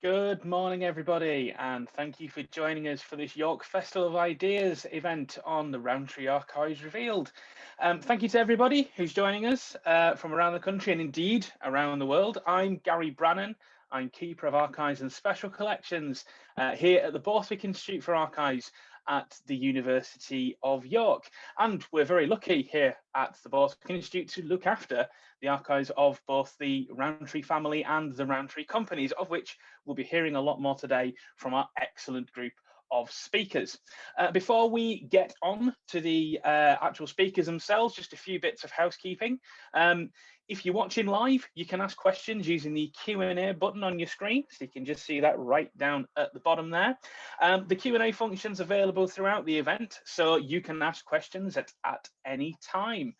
Good morning, everybody, and thank you for joining us for this York Festival of Ideas event on the Rowntree Archives Revealed. Thank you to everybody who's joining us from around the country and indeed around the world. I'm Gary Brannan. I'm Keeper of Archives and Special Collections here at the Borthwick Institute for Archives at the University of York. And we're very lucky here at the Borthwick Institute to look after the archives of both the Rowntree family and the Rowntree companies, of which we'll be hearing a lot more today from our excellent group of speakers. Before we get on to the actual speakers themselves, just a few bits of housekeeping. If you're watching live, you can ask questions using the Q&A button on your screen, so you can just see that right down at the bottom there. The Q&A function's available throughout the event, so you can ask questions at any time.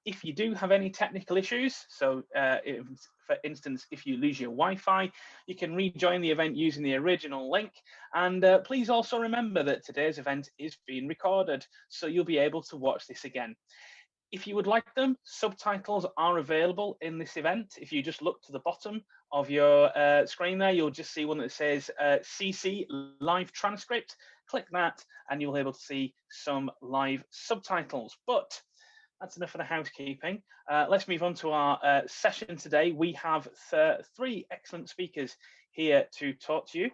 If you do have any technical issues, so for instance, if you lose your Wi-Fi, you can rejoin the event using the original link. And please also remember that today's event is being recorded, so you'll be able to watch this again. If you would like them, subtitles are available in this event. If you just look to the bottom of your screen there, you'll just see one that says CC live transcript. Click that and you'll be able to see some live subtitles. But that's enough for the housekeeping. Let's move on to our session today. We have three excellent speakers here to talk to you.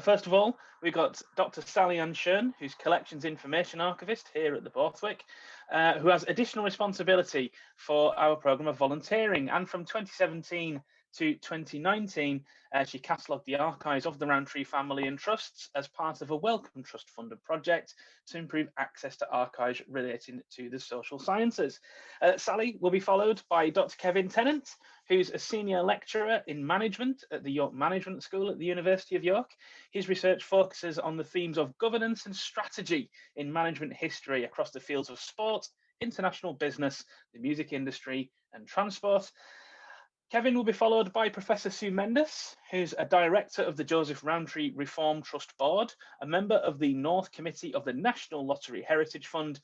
First of all, we've got Dr. Sally-Anne Shearn, who's Collections Information Archivist here at the Borthwick, who has additional responsibility for our programme of volunteering. And from 2017 to 2019, she catalogued the archives of the Rowntree family and trusts as part of a Wellcome Trust funded project to improve access to archives relating to the social sciences. Sally will be followed by Dr. Kevin Tennent, who's a senior lecturer in management at the York Management School at the University of York. His research focuses on the themes of governance and strategy in management history across the fields of sport, international business, the music industry, and transport. Kevin will be followed by Professor Sue Mendus, who's a director of the Joseph Rowntree Reform Trust Board, a member of the North Committee of the National Lottery Heritage Fund,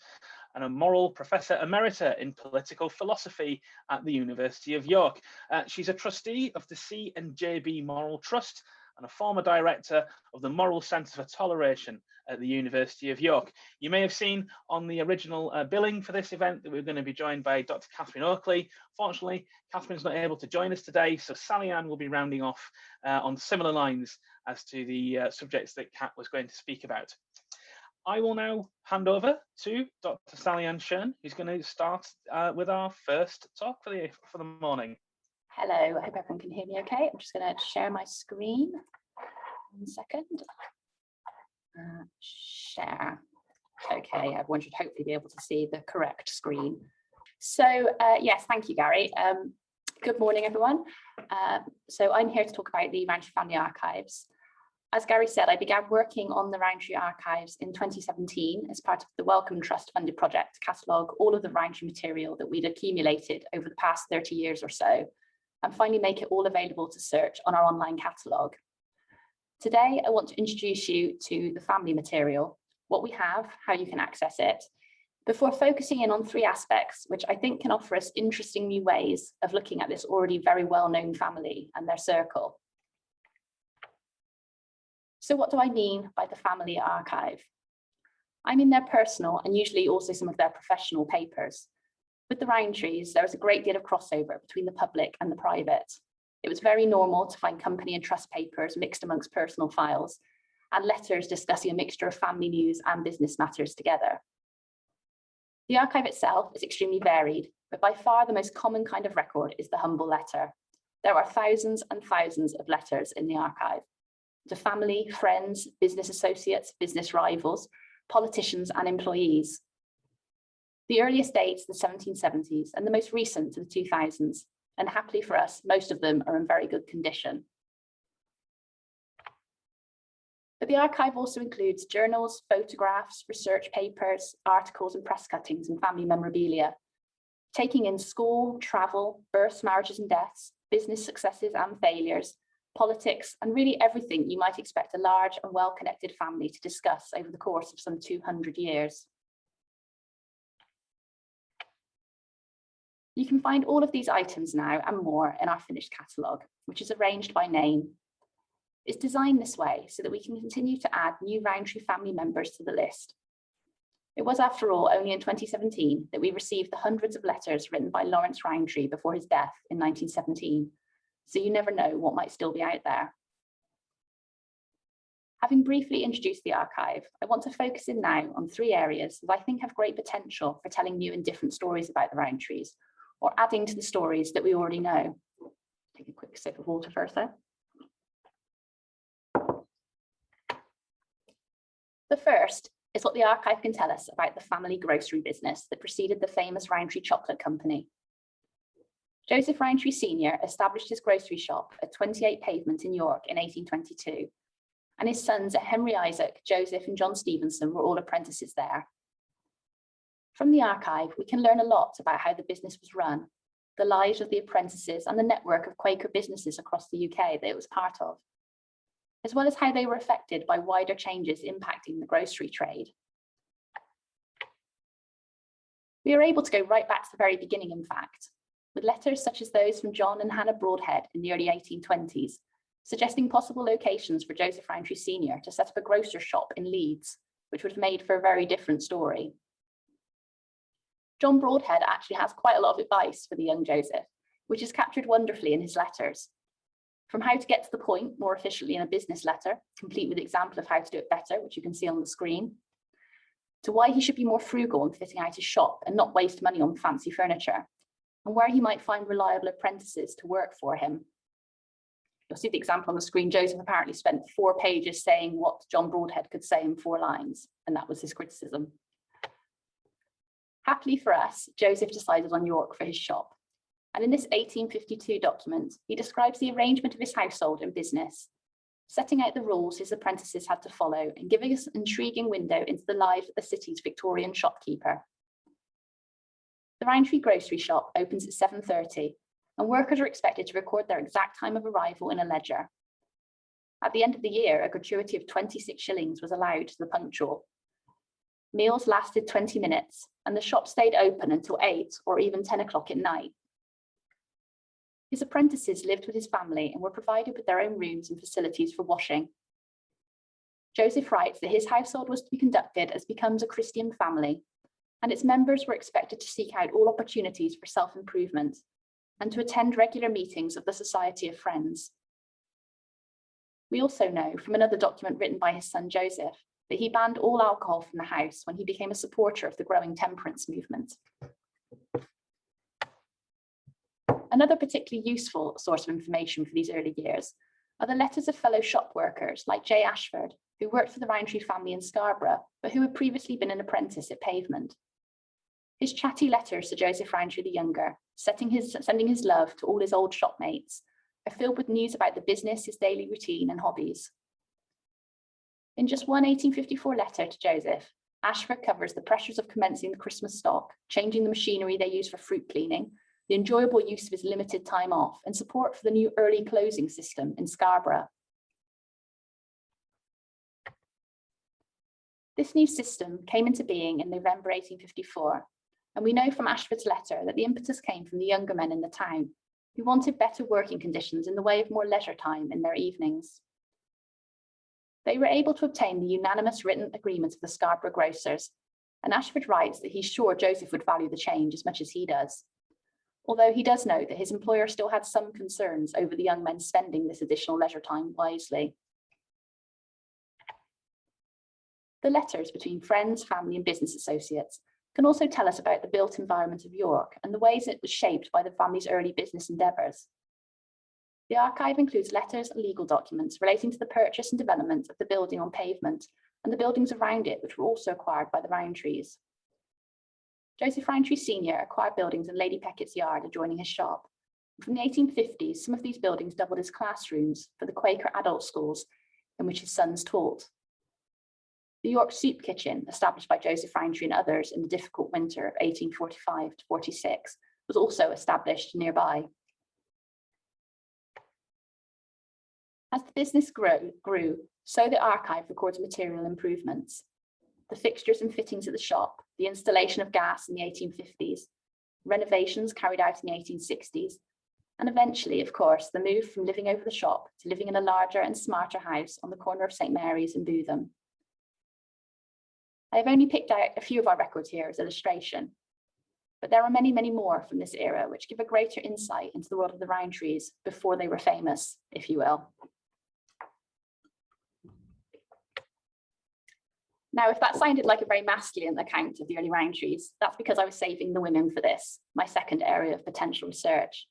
and a Moral Professor Emerita in Political Philosophy at the University of York. She's a trustee of the C&JB Moral Trust and a former director of the Moral Centre for Toleration at the University of York. You may have seen on the original billing for this event that we're going to be joined by Dr. Catherine Oakley. Fortunately, Catherine's not able to join us today, so Sally-Anne will be rounding off on similar lines as to the subjects that Kat was going to speak about. I will now hand over to Dr. Sally-Anne Shearn, who's going to start with our first talk for the morning. Hello, I hope everyone can hear me okay. I'm just going to share my screen. 1 second. Share. Okay, everyone should hopefully be able to see the correct screen. So yes, thank you, Gary. Good morning, everyone. So I'm here to talk about the Rowntree Family Archives. As Gary said, I began working on the Rowntree Archives in 2017 as part of the Wellcome Trust funded project to catalogue all of the Rowntree material that we'd accumulated over the past 30 years or so, and finally make it all available to search on our online catalogue. Today, I want to introduce you to the family material, what we have, how you can access it, before focusing in on three aspects, which I think can offer us interesting new ways of looking at this already very well-known family and their circle. So what do I mean by the family archive? I mean their personal and usually also some of their professional papers. With the Rowntrees, there was a great deal of crossover between the public and the private. It was very normal to find company and trust papers mixed amongst personal files and letters discussing a mixture of family news and business matters together. The archive itself is extremely varied, but by far the most common kind of record is the humble letter. There are thousands and thousands of letters in the archive to family, friends, business associates, business rivals, politicians and employees. The earliest dates the 1770s and the most recent to the 2000s, and happily for us, most of them are in very good condition. But the archive also includes journals, photographs, research papers, articles and press cuttings and family memorabilia, taking in school, travel, births, marriages and deaths, business successes and failures, politics, and really everything you might expect a large and well-connected family to discuss over the course of some 200 years. You can find all of these items now and more in our finished catalogue, which is arranged by name. It's designed this way so that we can continue to add new Rowntree family members to the list. It was, after all, only in 2017 that we received the hundreds of letters written by Lawrence Rowntree before his death in 1917, so you never know what might still be out there. Having briefly introduced the archive, I want to focus in now on 3 areas that I think have great potential for telling new and different stories about the Rowntrees, or adding to the stories that we already know. Take a quick sip of water first there. The first is what the archive can tell us about the family grocery business that preceded the famous Rowntree Chocolate Company. Joseph Rowntree Sr. established his grocery shop at 28 Pavement in York in 1822, and his sons Henry Isaac, Joseph and John Stevenson were all apprentices there. From the archive, we can learn a lot about how the business was run, the lives of the apprentices and the network of Quaker businesses across the UK that it was part of, as well as how they were affected by wider changes impacting the grocery trade. We are able to go right back to the very beginning, in fact, with letters such as those from John and Hannah Broadhead in the early 1820s, suggesting possible locations for Joseph Rowntree Sr. to set up a grocer's shop in Leeds, which would have made for a very different story. John Broadhead actually has quite a lot of advice for the young Joseph, which is captured wonderfully in his letters. From how to get to the point more efficiently in a business letter, complete with an example of how to do it better, which you can see on the screen, to why he should be more frugal in fitting out his shop and not waste money on fancy furniture, and where he might find reliable apprentices to work for him. You'll see the example on the screen. Joseph apparently spent 4 pages saying what John Broadhead could say in 4 lines, and that was his criticism. Happily for us, Joseph decided on York for his shop. And in this 1852 document, he describes the arrangement of his household and business, setting out the rules his apprentices had to follow and giving us an intriguing window into the life of the city's Victorian shopkeeper. The Rowntree grocery shop opens at 7:30, and workers are expected to record their exact time of arrival in a ledger. At the end of the year, a gratuity of 26 shillings was allowed to the punctual. Meals lasted 20 minutes, and the shop stayed open until 8 or even 10 o'clock at night. His apprentices lived with his family and were provided with their own rooms and facilities for washing. Joseph writes that his household was to be conducted as becomes a Christian family, and its members were expected to seek out all opportunities for self-improvement and to attend regular meetings of the Society of Friends. We also know from another document written by his son Joseph that he banned all alcohol from the house when he became a supporter of the growing temperance movement. Another particularly useful source of information for these early years are the letters of fellow shop workers like J. Ashford, who worked for the Rowntree family in Scarborough, but who had previously been an apprentice at Pavement. His chatty letters to Joseph Rowntree the Younger, sending his love to all his old shopmates, are filled with news about the business, his daily routine and hobbies. In just one 1854 letter to Joseph, Ashford covers the pressures of commencing the Christmas stock, changing the machinery they use for fruit cleaning, the enjoyable use of his limited time off, and support for the new early closing system in Scarborough. This new system came into being in November 1854, and we know from Ashford's letter that the impetus came from the younger men in the town, who wanted better working conditions in the way of more leisure time in their evenings. They were able to obtain the unanimous written agreement of the Scarborough grocers, and Ashford writes that he's sure Joseph would value the change as much as he does, although he does note that his employer still had some concerns over the young men spending this additional leisure time wisely. The letters between friends, family and business associates can also tell us about the built environment of York and the ways it was shaped by the family's early business endeavours. The archive includes letters and legal documents relating to the purchase and development of the building on Pavement and the buildings around it, which were also acquired by the Rowntrees. Joseph Rowntree Sr. acquired buildings in Lady Peckett's yard adjoining his shop. From the 1850s, some of these buildings doubled as classrooms for the Quaker adult schools in which his sons taught. The York Soup Kitchen, established by Joseph Rowntree and others in the difficult winter of 1845 to 46, was also established nearby. As the business grew, so the archive records material improvements. The fixtures and fittings at the shop, the installation of gas in the 1850s, renovations carried out in the 1860s, And eventually, of course, the move from living over the shop to living in a larger and smarter house on the corner of St Mary's and Bootham. I've only picked out a few of our records here as illustration, but there are many, many more from this era which give a greater insight into the world of the Rowntrees before they were famous, if you will. Now, if that sounded like a very masculine account of the early Rowntrees, that's because I was saving the women for this, my second area of potential research.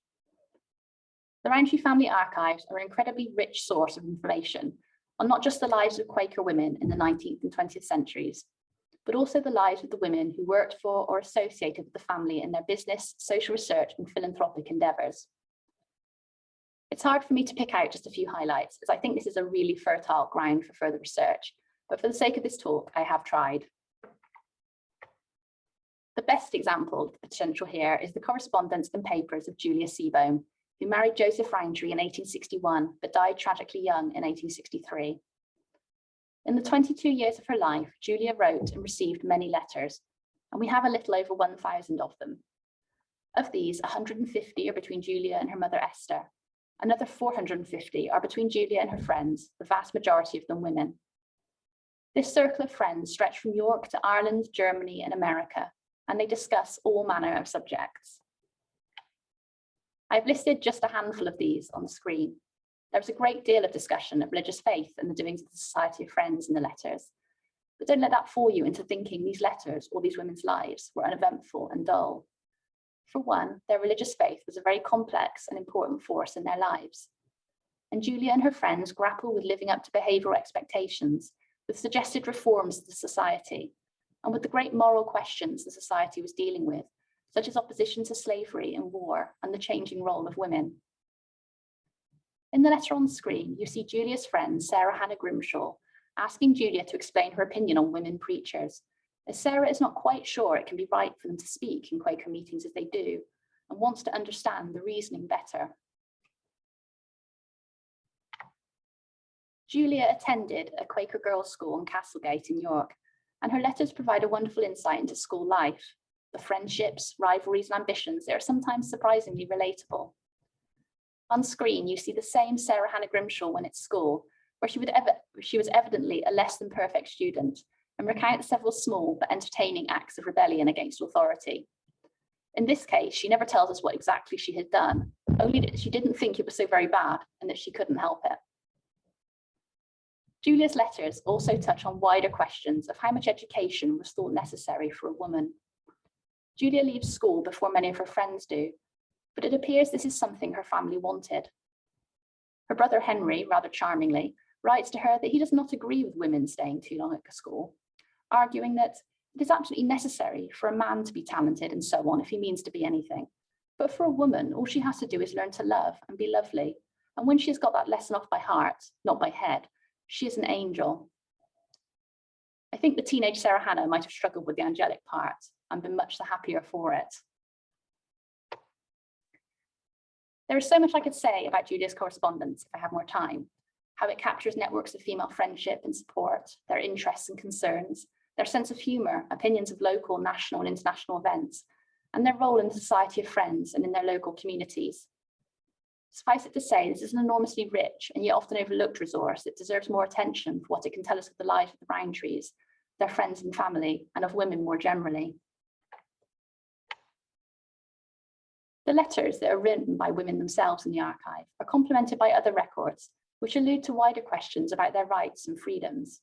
The Rowntree family archives are an incredibly rich source of information on not just the lives of Quaker women in the 19th and 20th centuries, but also the lives of the women who worked for or associated with the family in their business, social research, and philanthropic endeavours. It's hard for me to pick out just a few highlights, as I think this is a really fertile ground for further research, but for the sake of this talk, I have tried. The best example of the potential here is the correspondence and papers of Julia Seebohm, who married Joseph Rowntree in 1861, but died tragically young in 1863. In the 22 years of her life, Julia wrote and received many letters, and we have a little over 1,000 of them. Of these, 150 are between Julia and her mother Esther. Another 450 are between Julia and her friends, the vast majority of them women. This circle of friends stretch from York to Ireland, Germany, and America, and they discuss all manner of subjects. I've listed just a handful of these on the screen. There was a great deal of discussion of religious faith and the doings of the Society of Friends in the letters. But don't let that fool you into thinking these letters or these women's lives were uneventful and dull. For one, their religious faith was a very complex and important force in their lives. And Julia and her friends grapple with living up to behavioural expectations, with suggested reforms of the society, and with the great moral questions the society was dealing with, such as opposition to slavery and war and the changing role of women. In the letter on the screen, you see Julia's friend, Sarah Hannah Grimshaw, asking Julia to explain her opinion on women preachers, as Sarah is not quite sure it can be right for them to speak in Quaker meetings as they do, and wants to understand the reasoning better. Julia attended a Quaker girls' school in Castlegate in York, and her letters provide a wonderful insight into school life, the friendships, rivalries, and ambitions that are sometimes surprisingly relatable. On screen, you see the same Sarah Hannah Grimshaw when at school, where she was evidently a less than perfect student, and recounts several small but entertaining acts of rebellion against authority. In this case, she never tells us what exactly she had done, only that she didn't think it was so very bad and that she couldn't help it. Julia's letters also touch on wider questions of how much education was thought necessary for a woman. Julia leaves school before many of her friends do, but it appears this is something her family wanted. Her brother Henry, rather charmingly, writes to her that he does not agree with women staying too long at school, arguing that it is absolutely necessary for a man to be talented and so on if he means to be anything. But for a woman, all she has to do is learn to love and be lovely. And when she has got that lesson off by heart, not by head, she is an angel. I think the teenage Sarah Hannah might have struggled with the angelic part and been much the happier for it. There is so much I could say about Julia's correspondence if I have more time, how it captures networks of female friendship and support, their interests and concerns, their sense of humour, opinions of local, national and international events, and their role in the Society of Friends and in their local communities. Suffice it to say, this is an enormously rich and yet often overlooked resource that deserves more attention for what it can tell us of the lives of the Rowntrees, their friends and family, and of women more generally. The letters that are written by women themselves in the archive are complemented by other records, which allude to wider questions about their rights and freedoms.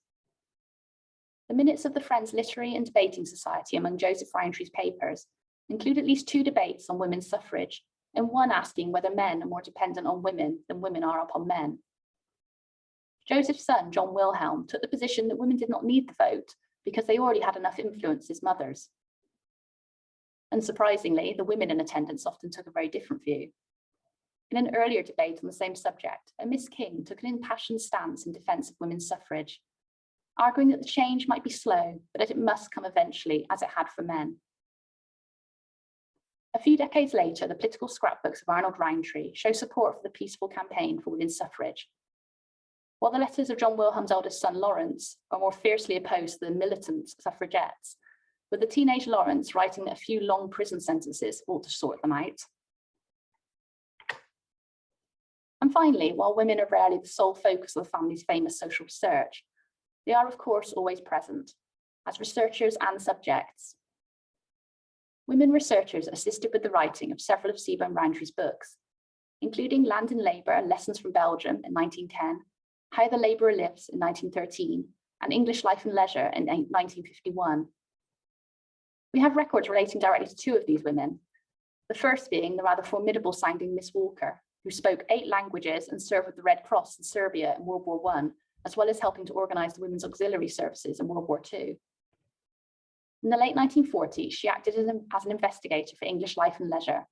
The minutes of the Friends Literary and Debating Society among Joseph Rowntree's papers include at least 2 debates on women's suffrage, and one asking whether men are more dependent on women than women are upon men. Joseph's son, John Wilhelm, took the position that women did not need the vote because they already had enough influence as mothers. Unsurprisingly, the women in attendance often took a very different view. In an earlier debate on the same subject, a Miss King took an impassioned stance in defence of women's suffrage, arguing that the change might be slow, but that it must come eventually, as it had for men. A few decades later, the political scrapbooks of Arnold Rowntree show support for the peaceful campaign for women's suffrage, while the letters of John Wilhelm's eldest son, Lawrence, are more fiercely opposed to the militant suffragettes, with the teenage Lawrence writing that a few long prison sentences ought to sort them out. finally, while women are rarely the sole focus of the family's famous social research, they are of course always present as researchers and subjects. Women researchers assisted with the writing of several of Seabohm Rowntree's books, including Land and Labour, Lessons from Belgium in 1910, How the Labourer Lives in 1913, and English Life and Leisure in 1951. We have records relating directly to two of these women, the first being the rather formidable sounding Miss Walker, who spoke 8 languages and served with the Red Cross in Serbia in World War I, as well as helping to organise the Women's Auxiliary Services in World War II. In the late 1940s, she acted as an investigator for English Life and Leisure,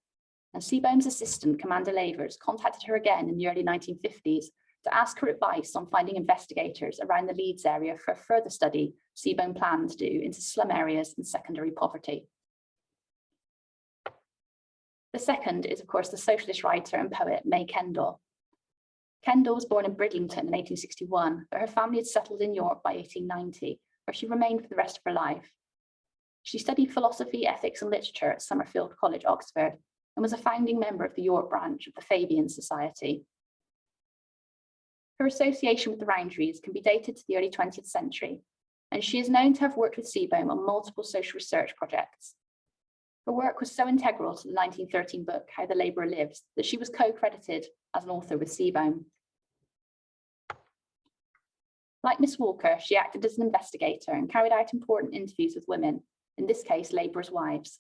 and Seabohm's assistant, Commander Lavers, contacted her again in the early 1950s to ask her advice on finding investigators around the Leeds area for a further study Seabohm planned to do into slum areas and secondary poverty. The second is, of course, the socialist writer and poet May Kendall. Kendall was born in Bridlington in 1861, but her family had settled in York by 1890, where she remained for the rest of her life. She studied philosophy, ethics, and literature at Summerfield College, Oxford, and was a founding member of the York branch of the Fabian Society. Her association with the Rowntrees can be dated to the early 20th century, and she is known to have worked with Seabohm on multiple social research projects. Her work was so integral to the 1913 book, How the Labourer Lives, that she was co-credited as an author with Seabohm. Like Miss Walker, she acted as an investigator and carried out important interviews with women, in this case, labourers' wives.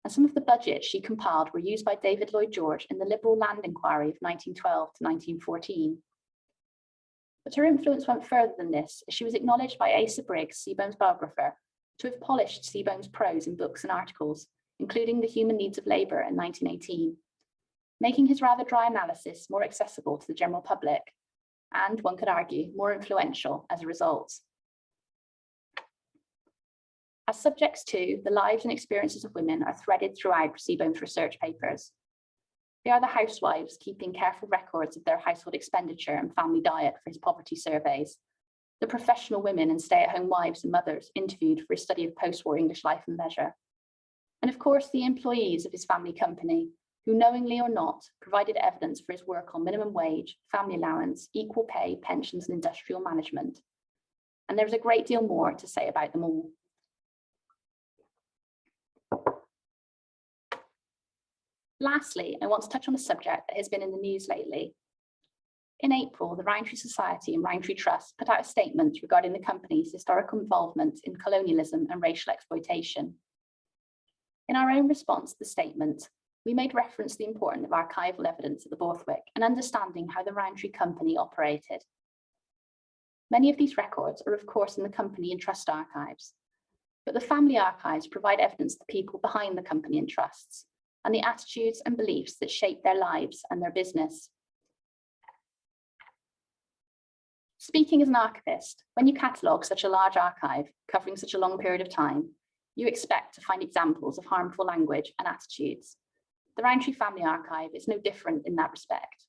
And some of the budgets she compiled were used by David Lloyd George in the Liberal Land Inquiry of 1912 to 1914. But her influence went further than this, as she was acknowledged by Asa Briggs, Seabohm's biographer, to have polished Seabohm's prose in books and articles, including The Human Needs of Labour in 1918, making his rather dry analysis more accessible to the general public, and, one could argue, more influential as a result. As subjects too, the lives and experiences of women are threaded throughout Seabohm's research papers. They are the housewives keeping careful records of their household expenditure and family diet for his poverty surveys, the professional women and stay-at-home wives and mothers interviewed for his study of post-war English life and leisure, and of course the employees of his family company, who knowingly or not provided evidence for his work on minimum wage, family allowance, equal pay, pensions and industrial management. And there's a great deal more to say about them all. Lastly, I want to touch on a subject that has been in the news lately. In April, the Rowntree Society and Rowntree Trust put out a statement regarding the company's historical involvement in colonialism and racial exploitation. In our own response to the statement, we made reference to the importance of archival evidence at the Borthwick and understanding how the Rowntree company operated. Many of these records are of course in the company and trust archives, but the family archives provide evidence to the people behind the company and trusts, and the attitudes and beliefs that shape their lives and their business. Speaking as an archivist, when you catalogue such a large archive covering such a long period of time, you expect to find examples of harmful language and attitudes. The Rowntree Family Archive is no different in that respect.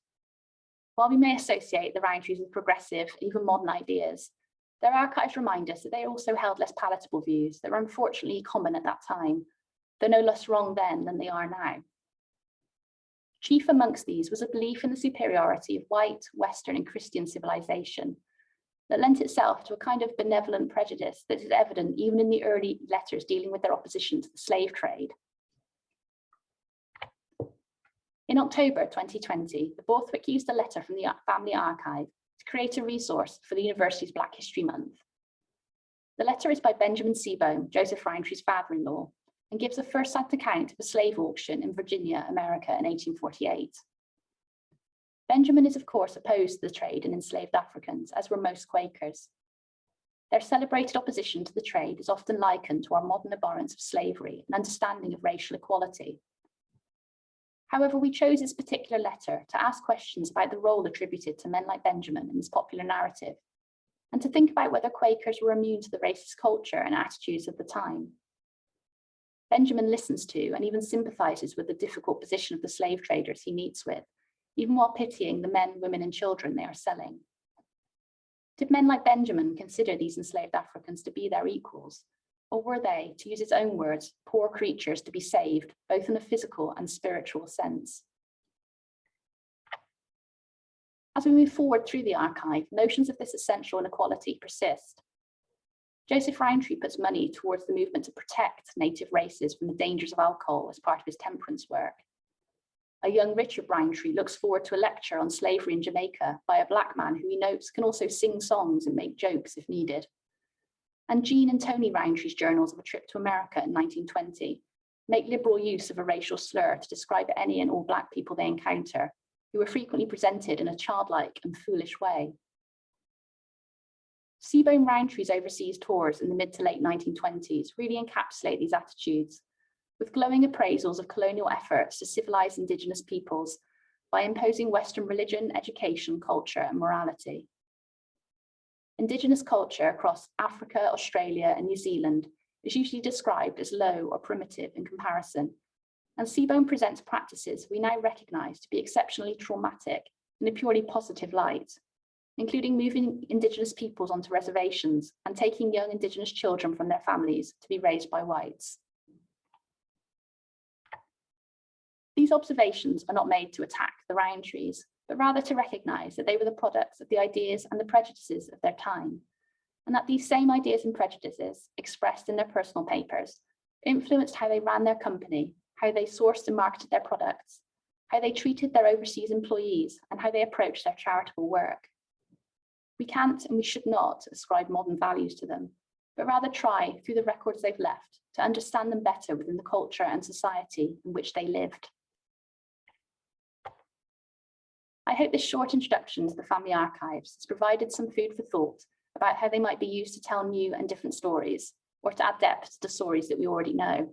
While we may associate the Rowntrees with progressive, even modern ideas, their archives remind us that they also held less palatable views that were unfortunately common at that time, though no less wrong then than they are now. Chief amongst these was a belief in the superiority of white, Western and Christian civilization that lent itself to a kind of benevolent prejudice that is evident even in the early letters dealing with their opposition to the slave trade. In October 2020, the Borthwick used a letter from the Family Archive to create a resource for the university's Black History Month. The letter is by Benjamin Seabohm, Joseph Rowntree's father-in-law, and gives a first-hand account of a slave auction in Virginia, America in 1848. Benjamin is of course opposed to the trade in enslaved Africans, as were most Quakers. Their celebrated opposition to the trade is often likened to our modern abhorrence of slavery and understanding of racial equality. However, we chose this particular letter to ask questions about the role attributed to men like Benjamin in this popular narrative, and to think about whether Quakers were immune to the racist culture and attitudes of the time. Benjamin listens to and even sympathizes with the difficult position of the slave traders he meets with, even while pitying the men, women, and children they are selling. Did men like Benjamin consider these enslaved Africans to be their equals? Or were they, to use his own words, poor creatures to be saved, both in a physical and spiritual sense? As we move forward through the archive, notions of this essential inequality persist. Joseph Rowntree puts money towards the movement to protect native races from the dangers of alcohol as part of his temperance work. A young Richard Rowntree looks forward to a lecture on slavery in Jamaica by a black man who he notes can also sing songs and make jokes if needed. And Jean and Tony Rowntree's journals of a trip to America in 1920 make liberal use of a racial slur to describe any and all black people they encounter, who were frequently presented in a childlike and foolish way. Seabourn Rowntree's overseas tours in the mid to late 1920s really encapsulate these attitudes, with glowing appraisals of colonial efforts to civilise Indigenous peoples by imposing Western religion, education, culture, and morality. Indigenous culture across Africa, Australia, and New Zealand is usually described as low or primitive in comparison, and Seabourn presents practices we now recognise to be exceptionally traumatic in a purely positive light, including moving Indigenous peoples onto reservations and taking young Indigenous children from their families to be raised by whites. These observations are not made to attack the Rowntrees, but rather to recognise that they were the products of the ideas and the prejudices of their time, and that these same ideas and prejudices, expressed in their personal papers, influenced how they ran their company, how they sourced and marketed their products, how they treated their overseas employees, and how they approached their charitable work. We can't and we should not ascribe modern values to them, but rather try, through the records they've left, to understand them better within the culture and society in which they lived. I hope this short introduction to the family archives has provided some food for thought about how they might be used to tell new and different stories, or to add depth to stories that we already know.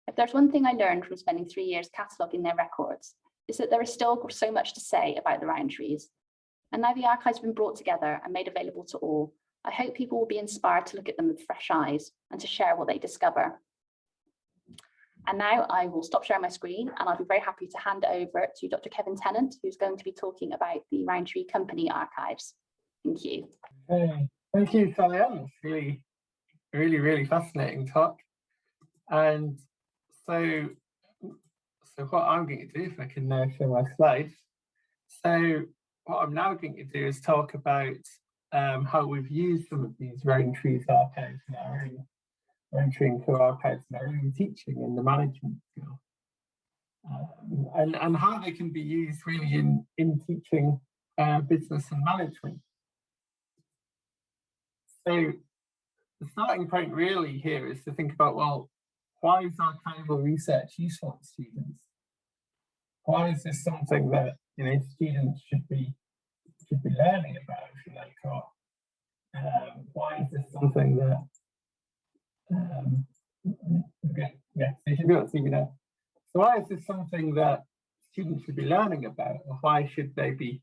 If there's one thing I learned from spending 3 years cataloguing their records, is that there is still so much to say about the Rowntrees. And now the archives have been brought together and made available to all, I hope people will be inspired to look at them with fresh eyes and to share what they discover. And now I will stop sharing my screen, and I'll be very happy to hand it over to Dr. Kevin Tennent, who's going to be talking about the Rowntree Company archives. Thank you. Thank you, Sally-Anne. It's really fascinating talk. And so what I'm going to do, if I can now show my slides. So what I'm now going to do is talk about how we've used some of these Rowntree's archives in our own Rowntree archives in our own teaching in the management skill, and how they can be used really in teaching business and management. So the starting point really here is to think about, well, why is archival research useful to students? Why is this something that students should be learning about, if you like, or why is this something that they should be able to see me now. So why is this something that students should be learning about, or why should they be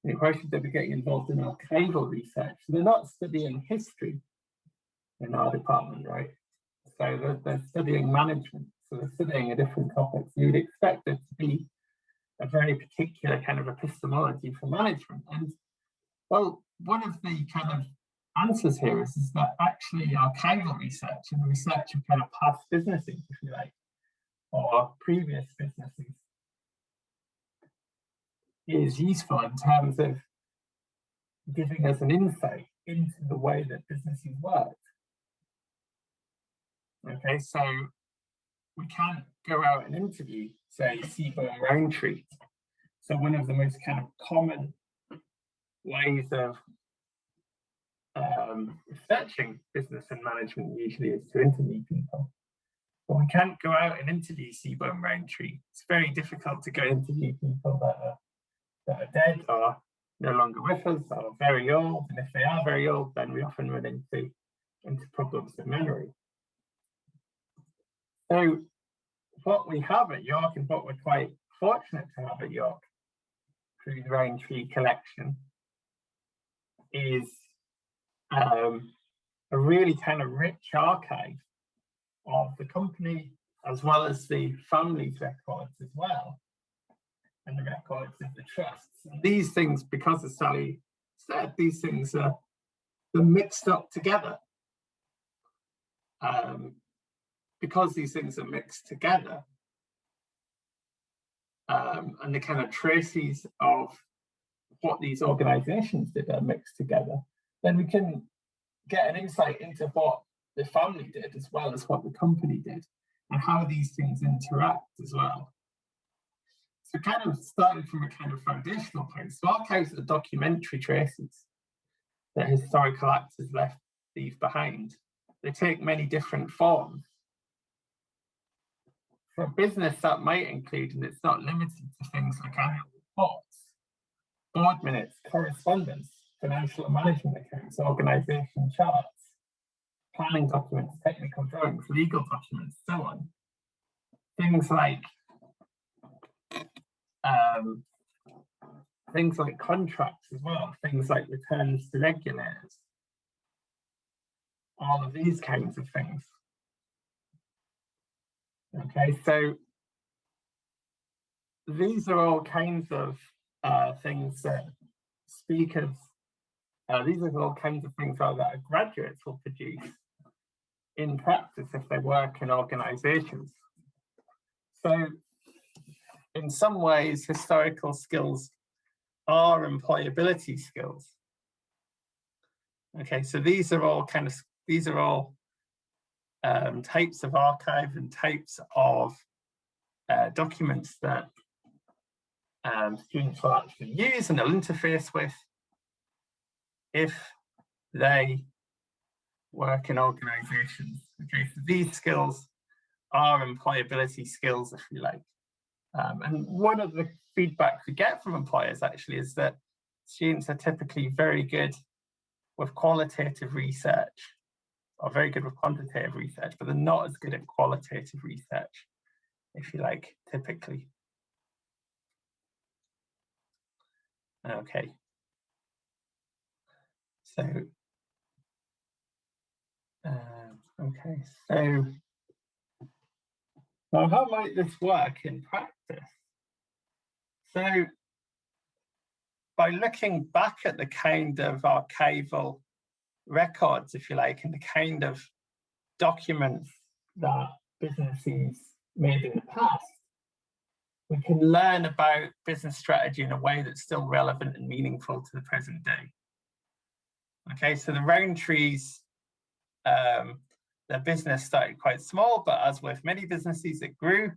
getting involved in archival research? So they're not studying history in our department, right? So they're studying management, so they're studying a different topic. So you'd expect it to be a very particular kind of epistemology for management. And well, one of the kind of answers here is that actually archival research and the research of kind of past businesses, if you like, or previous businesses, is useful in terms of giving us an insight into the way that businesses work. Okay, so we can't go out and interview, say, Seabourn Rowntree. So one of the most kind of common ways of researching business and management usually is to interview people. But we can't go out and interview Seabourn Rowntree. It's very difficult to go interview people that are dead or no longer with us or very old. And if they are very old, then we often run into problems of memory. So what we have at York, and what we're quite fortunate to have at York through the Rowntree collection, is a really kind of rich archive of the company, as well as the family's records as well, and the records of the trusts. And these things, because as Sally said, these things are mixed up together. Because these things are mixed together, and the kind of traces of what these organisations did are mixed together, then we can get an insight into what the family did as well as what the company did, and how these things interact as well. So kind of starting from a kind of foundational point, so archives are documentary traces that historical actors leave behind. They take many different forms. For a business, that might include, and it's not limited to, things like annual reports, board minutes, correspondence, financial and management accounts, organisation charts, planning documents, technical drawings, legal documents, so on. Things like contracts as well, things like returns to regulators, all of these kinds of things. Okay, so these are all kinds of things that speakers, these are all kinds of things that graduates will produce in practice if they work in organisations. So in some ways, historical skills are employability skills. Okay, so these are all types of archive and types of documents that students will actually use and they'll interface with if they work in organisations. Okay, so these skills are employability skills, if you like. And one of the feedback we get from employers actually is that students are typically very good with qualitative research, or very good with quantitative research, but they're not as good at qualitative research, if you like, typically. Okay. So, okay, so now how might this work in practice? So, by looking back at the kind of archival records, if you like, and the kind of documents that businesses made in the past, we can learn about business strategy in a way that's still relevant and meaningful to the present day. Okay, so the Rowntrees, their business started quite small, but as with many businesses, it grew.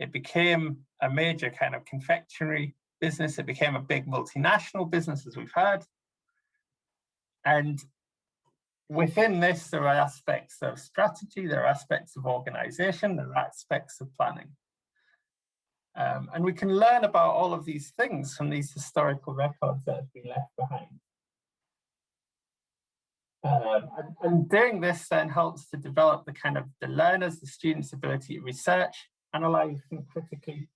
It became a major kind of confectionery business. It became a big multinational business, as we've heard. And within this, there are aspects of strategy, there are aspects of organization, there are aspects of planning. And we can learn about all of these things from these historical records that have been left behind. And doing this then helps to develop the learners, the students' ability to research, analyze, think critically,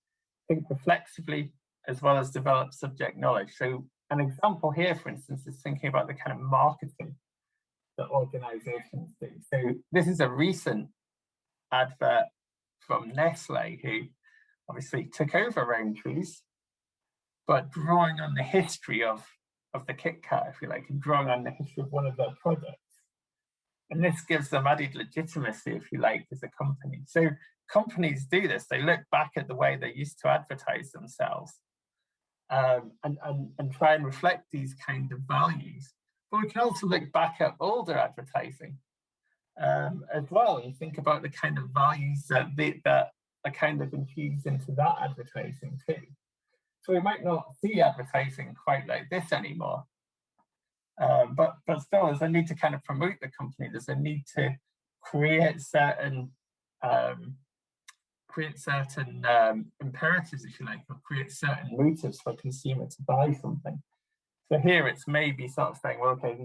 think reflexively, as well as develop subject knowledge. So an example here, for instance, is thinking about the kind of marketing that organizations do. So this is a recent advert from Nestle, who obviously took over Rowntrees, but drawing on the history of the Kit Kat, if you like, and drawing on the history of one of their products. And this gives them added legitimacy, if you like, as a company. So companies do this. They look back at the way they used to advertise themselves and try and reflect these kind of values. But we can also look back at older advertising as well, and think about the kind of values that are kind of infused into that advertising too. So we might not see advertising quite like this anymore. But still, there's a need to kind of promote the company. There's a need to create certain imperatives, if you like, or create certain motives for a consumer to buy something. So here it's maybe sort of saying, well, okay,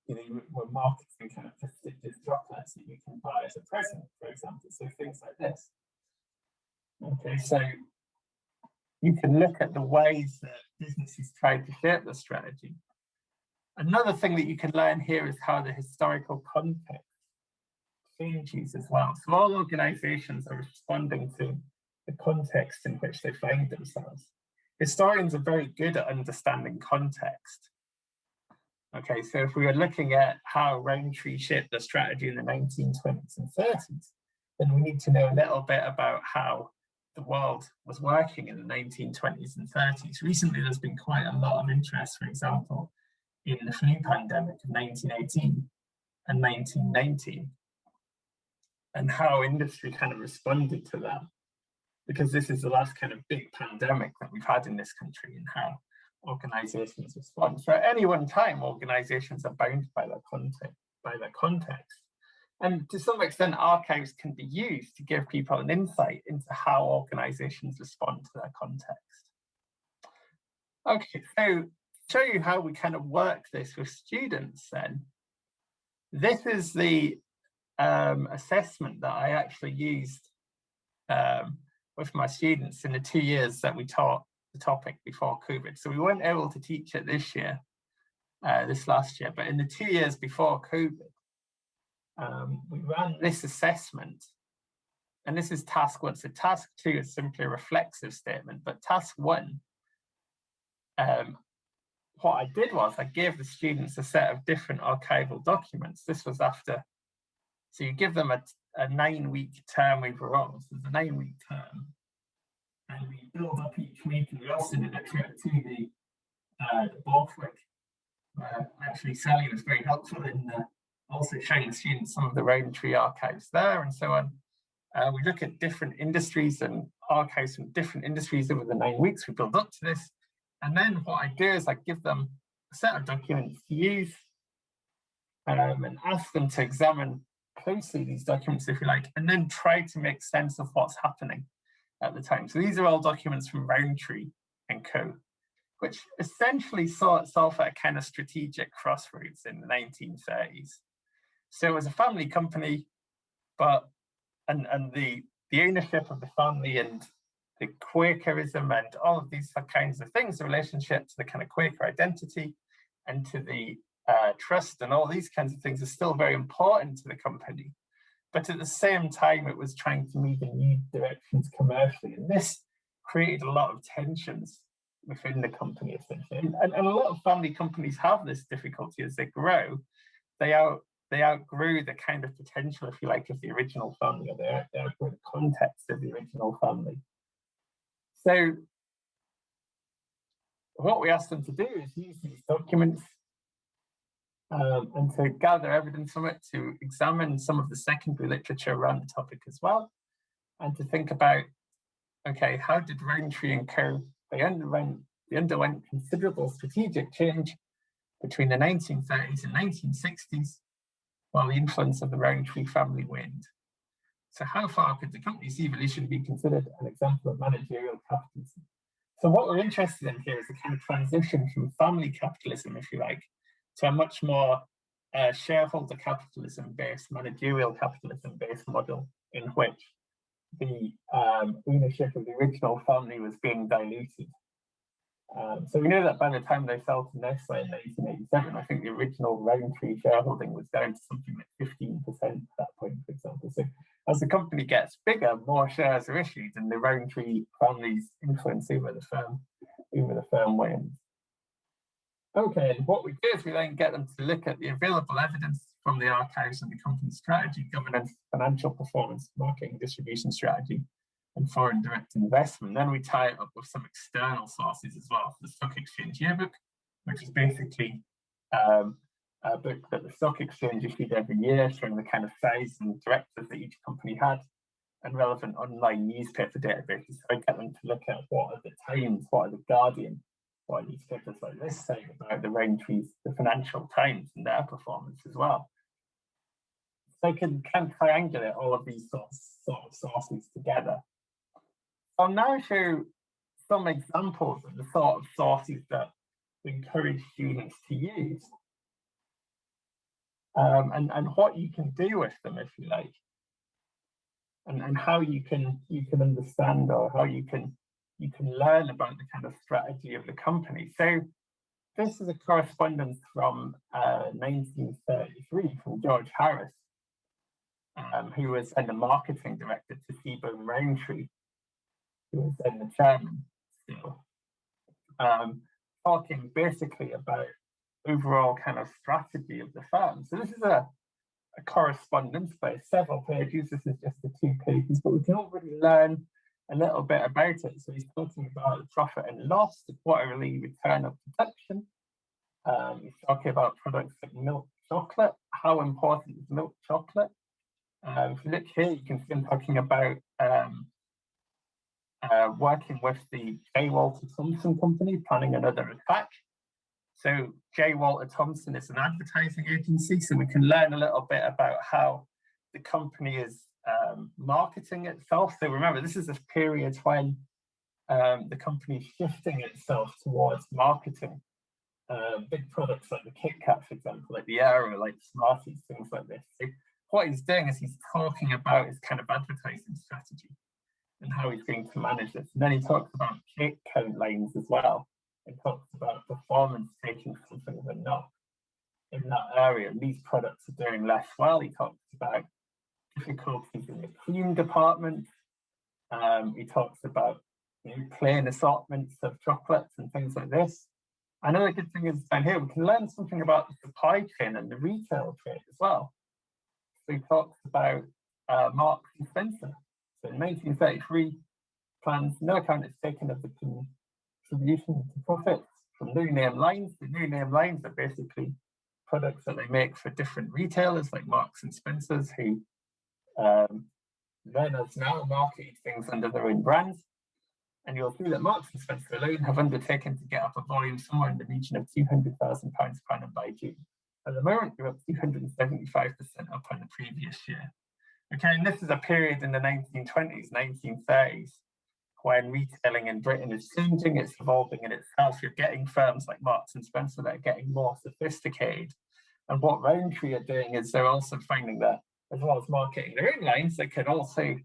we're marketing kind of prestigious chocolates that you can buy as a present, for example. So things like this. Okay, so you can look at the ways that businesses try to shape the strategy. Another thing that you can learn here is how the historical context changes as well. So all organizations are responding to the context in which they find themselves. Historians are very good at understanding context. Okay, so if we are looking at how Rowntree shaped the strategy in the 1920s and 30s, then we need to know a little bit about how the world was working in the 1920s and 30s. Recently, there's been quite a lot of interest, for example, in the flu pandemic of 1918 and 1919, and how industry kind of responded to that, because this is the last kind of big pandemic that we've had in this country, and how organizations respond. So at any one time, organizations are bound by their context. And to some extent, archives can be used to give people an insight into how organizations respond to their context. Okay, so to show you how we kind of work this with students then, this is the assessment that I actually used with my students in the 2 years that we taught the topic before COVID. So we weren't able to teach it this year, this last year, but in the 2 years before COVID, we ran this assessment, and this is task 1. So task 2 is simply a reflexive statement, but task 1, what I did was I gave the students a set of different archival documents. This was after, so you give them a 9-week term overall, so it's a 9-week term, and we build up each week, and we also did a trip to the Borthwick. Actually, Sally was very helpful in also showing the students some of the Rowntree archives there and so on. We look at different industries and archives from different industries over the 9 weeks. We build up to this. And then what I do is I give them a set of documents to use and ask them to examine closely these documents, if you like, and then try to make sense of what's happening at the time. So these are all documents from Rowntree and Co., which essentially saw itself at a kind of strategic crossroads in the 1930s. So it was a family company, but and the ownership of the family and the Quakerism and all of these kinds of things, the relationship to the kind of Quaker identity and to the trust and all these kinds of things are still very important to the company. But at the same time, it was trying to move in new directions commercially. And this created a lot of tensions within the company, essentially. And a lot of family companies have this difficulty as they grow. They outgrew the kind of potential, if you like, of the original family, or they outgrew the context of the original family. So what we asked them to do is use these documents and to gather evidence from it, to examine some of the secondary literature around the topic as well, and to think about, okay, how did Rowntree and Co. They underwent considerable strategic change between the 1930s and 1960s, while the influence of the Rowntree family waned. So how far could the company's evolution be considered an example of managerial capitalism? So what we're interested in here is the kind of transition from family capitalism, if you like, to a much more shareholder capitalism-based, managerial capitalism-based model in which the ownership of the original family was being diluted. So we know that by the time they sold to Nestle in 1987, I think the original Rowntree shareholding was down to something like 15% at that point, for example. So as the company gets bigger, more shares are issued, and the Rowntree family's influence over the firm wanes. Okay, and what we do is we then get them to look at the available evidence from the archives and the company's strategy, governance, financial performance, marketing, distribution strategy, and foreign direct investment. Then we tie it up with some external sources as well. The Stock Exchange Yearbook, which is basically a book that the Stock Exchange issued every year, showing the kind of size and directors that each company had, and relevant online newspaper databases. So I get them to look at what are the Times, what are the Guardian, what are newspapers like this saying about the Rowntrees, the Financial Times, and their performance as well. So I can triangulate all of these sort of sources together. I'll now show some examples of the sort of sources that we encourage students to use, and what you can do with them, if you like, and how you can understand, or how you can learn about the kind of strategy of the company. So this is a correspondence from 1933 from George Harris, who was then the marketing director to Seabourn Rowntree, who was then the chairman still, talking basically about overall kind of strategy of the firm. So this is a correspondence by several pages. This is just the 2 pages, but we can already learn a little bit about it. So he's talking about the profit and loss, the quarterly return of production. He's talking about products like milk chocolate. How important is milk chocolate? If you look here, you can see him talking about working with the J. Walter Thompson company, planning another attack. So J. Walter Thompson is an advertising agency, so we can learn a little bit about how the company is marketing itself. So remember, this is a period when the company is shifting itself towards marketing big products like the Kit Kat, for example, like the Aero, like Smarties, things like this. So what he's doing is he's talking about his kind of advertising strategy and how he's going to manage this. And then he talks about cake count lines as well, and talks about performance taking something of a knock in that area. And these products are doing less well. He talks about difficulties in the cream department. He talks about plain assortments of chocolates and things like this. Another good thing is down here, we can learn something about the supply chain and the retail trade as well. So he talks about Marks and Spencer. So in 1933, plans no account is taken of the contribution to profits from new name lines. The new name lines are basically products that they make for different retailers like Marks and Spencer's, who then as now market things under their own brands. And you'll see that Marks and Spencer alone have undertaken to get up a volume somewhere in the region of £200,000 per annum by June. At the moment, we're up 275% up on the previous year. Okay, and this is a period in the 1920s, 1930s, when retailing in Britain is changing, it's evolving in itself. You're getting firms like Marks and Spencer that are getting more sophisticated. And what Rowntree are doing is they're also finding that, as well as marketing their own lines, they can also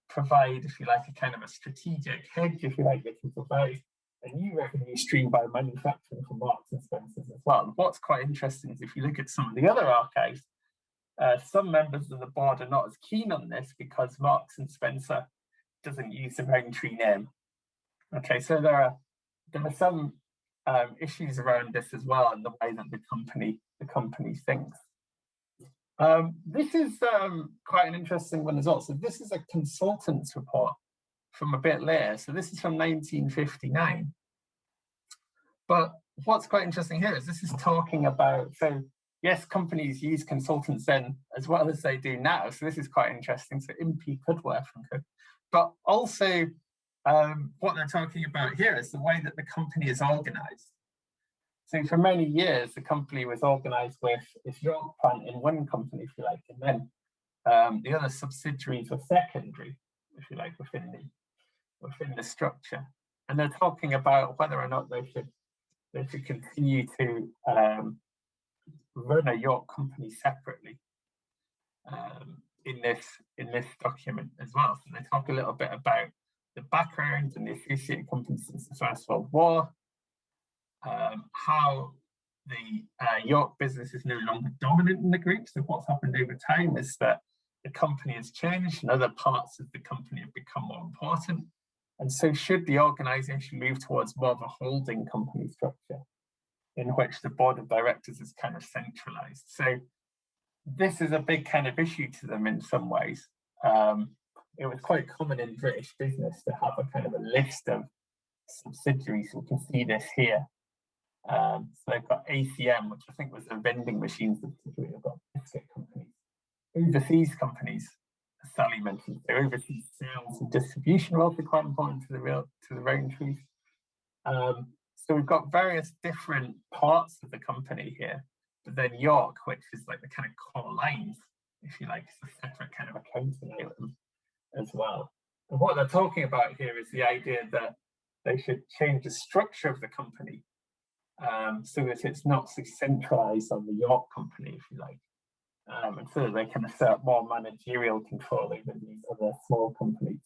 provide, if you like, a kind of a strategic hedge, if you like. They can provide a new revenue stream by manufacturing for Marks and Spencer's as well. And what's quite interesting is if you look at some of the other archives, some members of the board are not as keen on this because Marks and Spencer doesn't use the Rowntree name. Okay, so there are some issues around this as well, and the way that the company thinks. This is quite an interesting one as well. So this is a consultant's report from a bit later. So this is from 1959. But what's quite interesting here is this is talking about, so yes, companies use consultants then as well as they do now. So this is quite interesting. So MP could work from could. But also what they're talking about here is the way that the company is organized. So for many years, the company was organized with its York plant in one company, if you like, and then the other subsidiaries were secondary, if you like, within the structure. And they're talking about whether or not they should continue to run a York company separately in this document as well. So they talk a little bit about the background and the associated companies since the First World War. How the York business is no longer dominant in the group. So what's happened over time is that the company has changed and other parts of the company have become more important. And so should the organization move towards more of a holding company structure in which the board of directors is kind of centralized. So this is a big kind of issue to them in some ways. It was quite common in British business to have a kind of a list of subsidiaries. We can see this here. So they've got ACM, which I think was a vending machine subsidiary. They've got biscuit companies, overseas companies, as Sally mentioned. So overseas sales and distribution are also quite important to the Rowntrees. So we've got various different parts of the company here, but then York, which is like the kind of core lines, if you like, is a separate kind of accounting item as well. And what they're talking about here is the idea that they should change the structure of the company so that it's not so centralized on the York company, if you like, and so that they can assert more managerial control over these other small companies.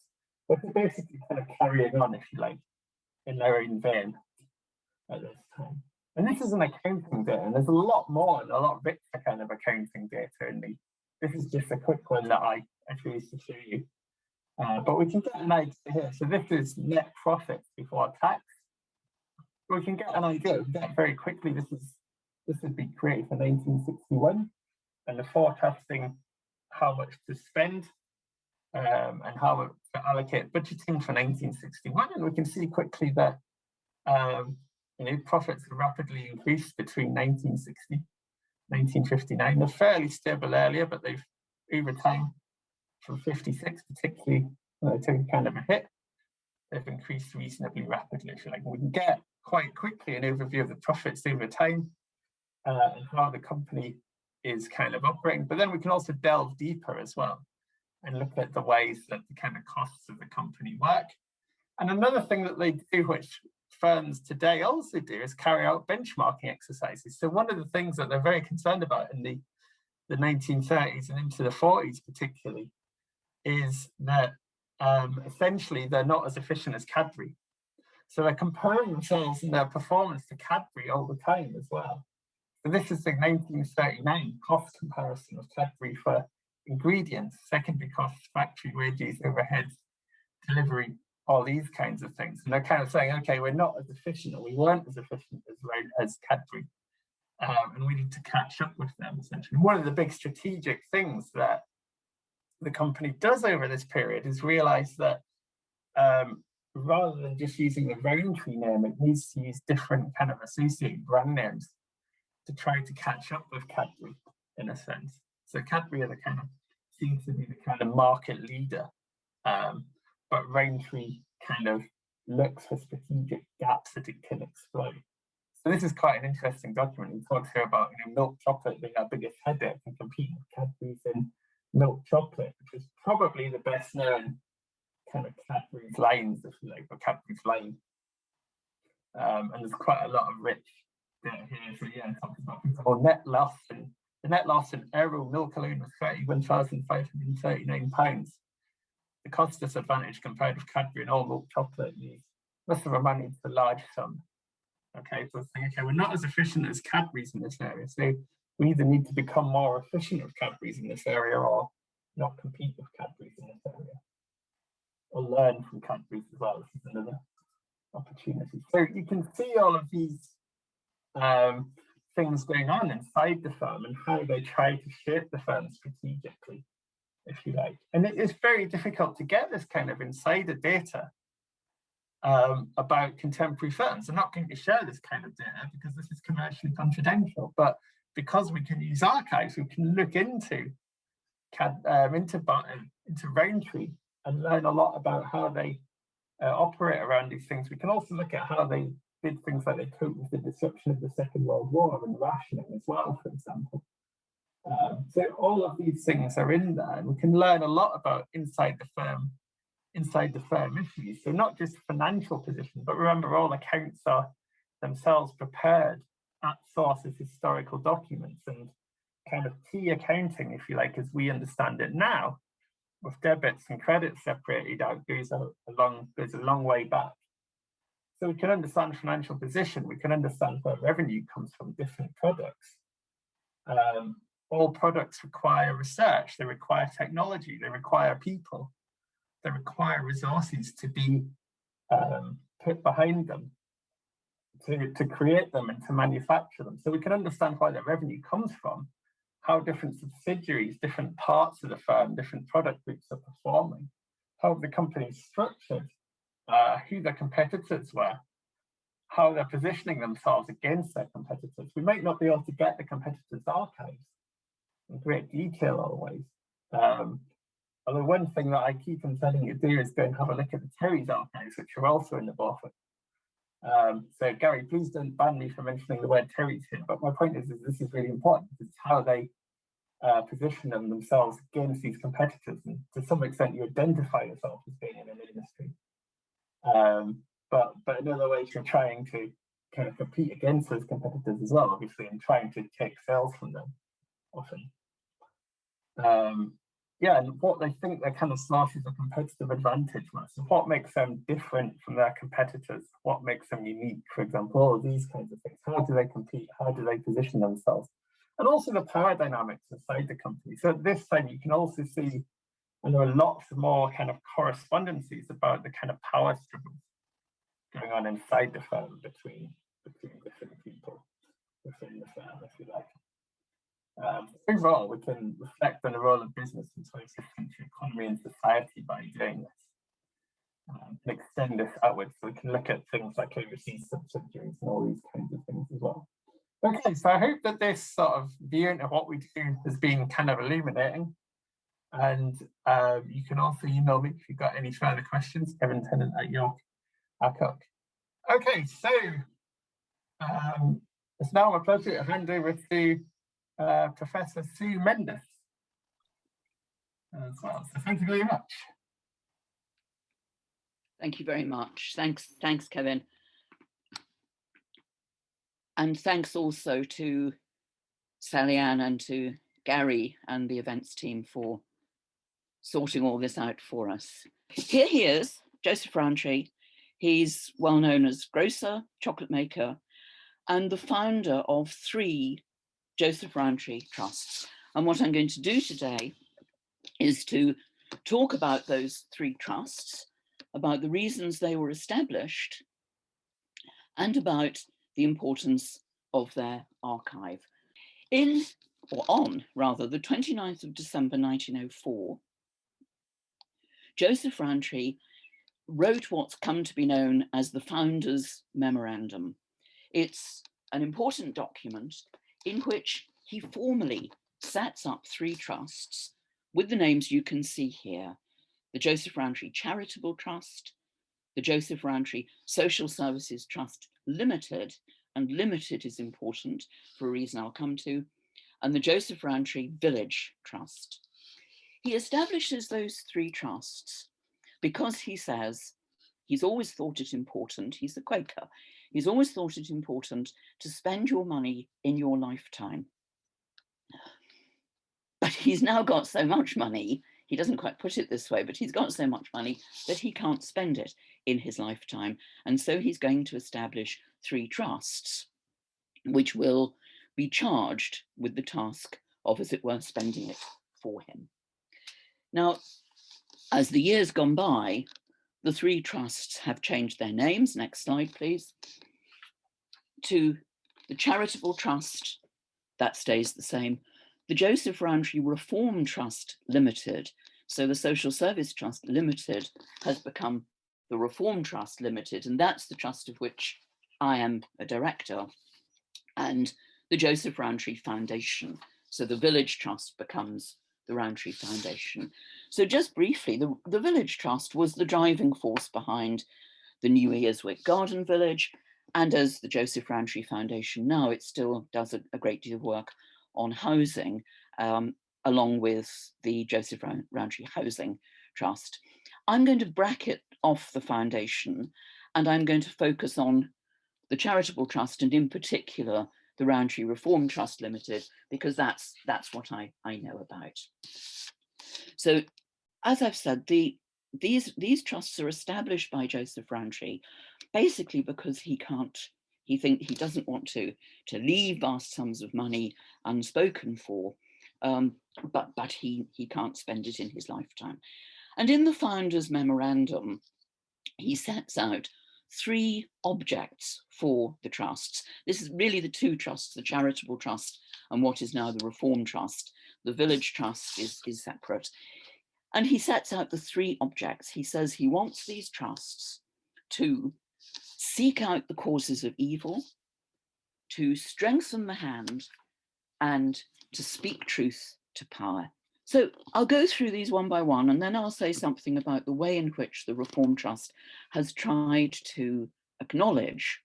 But they're basically kind of carrying on, if you like, in their own vein at this time. And this is an accounting data, and there's a lot more and a lot richer kind of accounting data in the. This is just a quick one that I chose to show you. But we can get an idea here. So this is net profit before tax. We can get an idea of that very quickly. This would be created for 1961, and the forecasting how much to spend and how allocate budgeting for 1961, and we can see quickly that profits have rapidly increased between 1960 1959. They're fairly stable earlier, but they've over time, from 56 particularly, took kind of a hit, they've increased reasonably rapidly, if you like. We can get quite quickly an overview of the profits over time and how the company is kind of operating, but then we can also delve deeper as well and look at the ways that the kind of costs of the company work. And another thing that they do, which firms today also do, is carry out benchmarking exercises. So one of the things that they're very concerned about in the 1930s and into the 40s particularly is that essentially they're not as efficient as Cadbury. So they're comparing themselves and their performance to Cadbury all the time as well. So this is the 1939 cost comparison of Cadbury for ingredients, secondary costs, factory wages, overheads, delivery, all these kinds of things. And they're kind of saying, okay, we're not as efficient, or we weren't as efficient as Cadbury, and we need to catch up with them, essentially. One of the big strategic things that the company does over this period is realize that rather than just using the Rowntree name, it needs to use different kind of associated brand names to try to catch up with Cadbury, in a sense. So Cadbury are the kind of, seems to be the kind of market leader, but Rowntree kind of looks for strategic gaps that it can exploit. So this is quite an interesting document. It talks here about milk chocolate being our biggest headache and competing with Cadbury's in milk chocolate, which is probably the best known kind of Cadbury's lines, if you like, or Cadbury's line. And there's quite a lot of rich data here. So yeah, it talks about, for example, the net loss in Aero milk alone was £31,539. The cost disadvantage compared with Cadbury and all milk chocolate must have amounted to a large sum. Okay, so it's saying, okay, we're not as efficient as Cadbury's in this area, so we either need to become more efficient with Cadbury's in this area or not compete with Cadbury's in this area, or learn from Cadbury's as well. This is another opportunity. So you can see all of these things going on inside the firm and how they try to shape the firm strategically, if you like. And it is very difficult to get this kind of insider data about contemporary firms. I'm not going to share this kind of data because this is commercially confidential, but because we can use archives, we can look into Rowntree and learn a lot about how they operate around these things. We can also look at how they did things like they coped with the disruption of the Second World War and rationing as well, for example. So all of these things are in there, and we can learn a lot about inside the firm issues. So not just financial position, but remember, all accounts are themselves prepared at source as historical documents, and kind of key accounting, if you like, as we understand it now, with debits and credits separated out, goes a long way back. So we can understand financial position, we can understand where revenue comes from different products. All products require research, they require technology, they require people, they require resources to be put behind them to create them and to manufacture them. So we can understand where their revenue comes from, how different subsidiaries, different parts of the firm, different product groups are performing, how the company is structured, who their competitors were, how they're positioning themselves against their competitors. We might not be able to get the competitors' archives in great detail always. Although one thing that I keep on telling you to do is go and have a look at the Terry's archives, which are also in the Borthwick. So Gary, please don't ban me for mentioning the word Terry's here, but my point is this is really important. It's how they position themselves against these competitors, and to some extent you identify yourself as being in an industry. But in other ways you're trying to kind of compete against those competitors as well, obviously, and trying to take sales from them often. Yeah, and what they think their kind of sources of competitive advantage was. So what makes them different from their competitors? What makes them unique, for example, all of these kinds of things. How do they compete? How do they position themselves? And also the power dynamics inside the company. So at this time, you can also see, and there are lots more kind of correspondences about the kind of power struggles going on inside the firm between different people within the firm, if you like. Overall, we can reflect on the role of business in 20th century economy and society by doing this. and extend this outwards, so we can look at things like overseas subsidiaries and all these kinds of things as well. Okay, so I hope that this sort of view into what we do has been kind of illuminating. And you can also email me if you've got any further questions, Kevin Tennent at York, our cook. Okay, so it's now my pleasure to hand over to Professor Sue Mendus as well. So thank you very much. Thank you very much. Thanks, Kevin. And thanks also to Sally-Anne and to Gary and the events team for sorting all this out for us. Here he is, Joseph Rowntree. He's well known as grocer, chocolate maker, and the founder of 3 Joseph Rowntree Trusts. And what I'm going to do today is to talk about those 3 trusts, about the reasons they were established, and about the importance of their archive. On the 29th of December 1904, Joseph Rowntree wrote what's come to be known as the Founder's Memorandum. It's an important document in which he formally sets up 3 trusts with the names you can see here: the Joseph Rowntree Charitable Trust, the Joseph Rowntree Social Services Trust Limited, and limited is important for a reason I'll come to, and the Joseph Rowntree Village Trust. He establishes those 3 trusts because he says he's always thought it important, he's a Quaker, he's always thought it important to spend your money in your lifetime. But he's now got so much money, he doesn't quite put it this way, but he's got so much money that he can't spend it in his lifetime. And so he's going to establish 3 trusts, which will be charged with the task of, as it were, spending it for him. Now, as the years gone by, the 3 trusts have changed their names. Next slide, please. To the Charitable Trust, that stays the same. The Joseph Rowntree Reform Trust Limited, so the Social Service Trust Limited has become the Reform Trust Limited, and that's the trust of which I am a director, and the Joseph Rowntree Foundation. So the Village Trust becomes the Rowntree Foundation. So just briefly, the Village Trust was the driving force behind the new Earswick Garden Village, and as the Joseph Rowntree Foundation now, it still does a great deal of work on housing, along with the Joseph Rowntree Housing Trust. I'm going to bracket off the foundation, and I'm going to focus on the Charitable Trust, and in particular, the Rowntree Reform Trust Limited, because that's what I know about. So, as I've said, these trusts are established by Joseph Rowntree, basically because he doesn't want to leave vast sums of money unspoken for, but he can't spend it in his lifetime. And in the Founder's Memorandum, he sets out 3 objects for the trusts. This is really the 2 trusts, the Charitable Trust and what is now the Reform Trust. The Village Trust is separate. And he sets out the 3 objects. He says he wants these trusts to seek out the causes of evil, to strengthen the hand, and to speak truth to power. So I'll go through these one by one, and then I'll say something about the way in which the Reform Trust has tried to acknowledge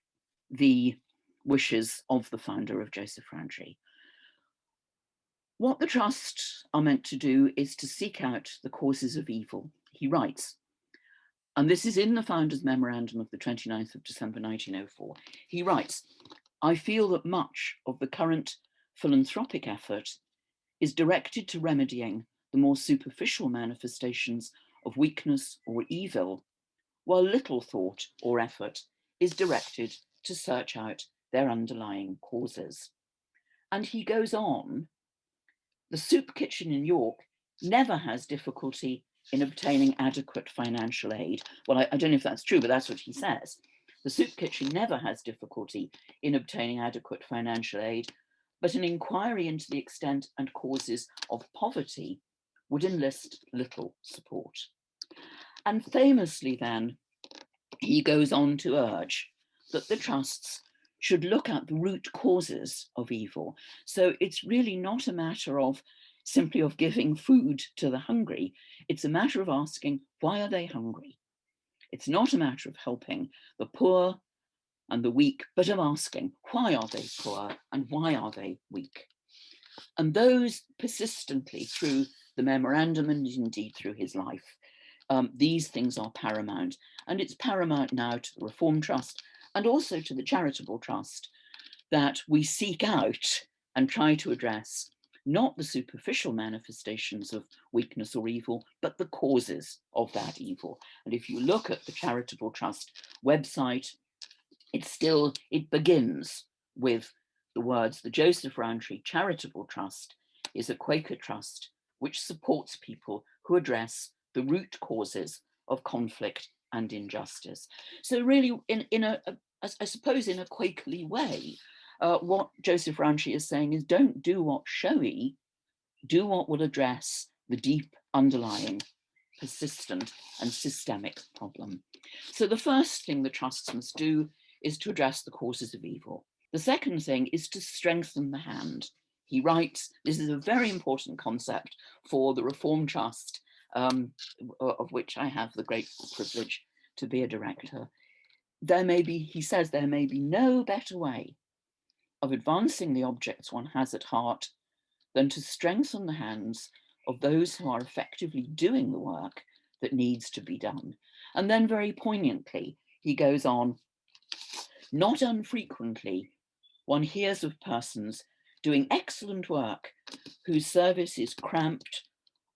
the wishes of the founder of Joseph Rowntree. What the trusts are meant to do is to seek out the causes of evil. He writes, and this is in the Founder's Memorandum of the 29th of December 1904. He writes, "I feel that much of the current philanthropic effort is directed to remedying the more superficial manifestations of weakness or evil, while little thought or effort is directed to search out their underlying causes." And he goes on, the soup kitchen in York never has difficulty in obtaining adequate financial aid. Well, I don't know if that's true, but that's what he says. The soup kitchen never has difficulty in obtaining adequate financial aid, but an inquiry into the extent and causes of poverty would enlist little support. And famously then, he goes on to urge that the trusts should look at the root causes of evil. So it's really not a matter of simply of giving food to the hungry. It's a matter of asking, why are they hungry? It's not a matter of helping the poor and the weak, but of asking, why are they poor and why are they weak? And those persistently through the memorandum and indeed through his life, these things are paramount. And it's paramount now to the Reform Trust and also to the Charitable Trust that we seek out and try to address not the superficial manifestations of weakness or evil, but the causes of that evil. And if you look at the Charitable Trust website, it begins with the words, the Joseph Rowntree Charitable Trust is a Quaker trust which supports people who address the root causes of conflict and injustice. So really, I suppose in a Quakerly way, what Joseph Rowntree is saying is don't do what's showy, do what will address the deep underlying, persistent and systemic problem. So the first thing the trusts must do is to address the causes of evil. The second thing is to strengthen the hand. He writes, this is a very important concept for the Reform Trust, of which I have the great privilege to be a director. He says, there may be no better way of advancing the objects one has at heart than to strengthen the hands of those who are effectively doing the work that needs to be done. And then very poignantly, he goes on, not unfrequently, one hears of persons doing excellent work whose service is cramped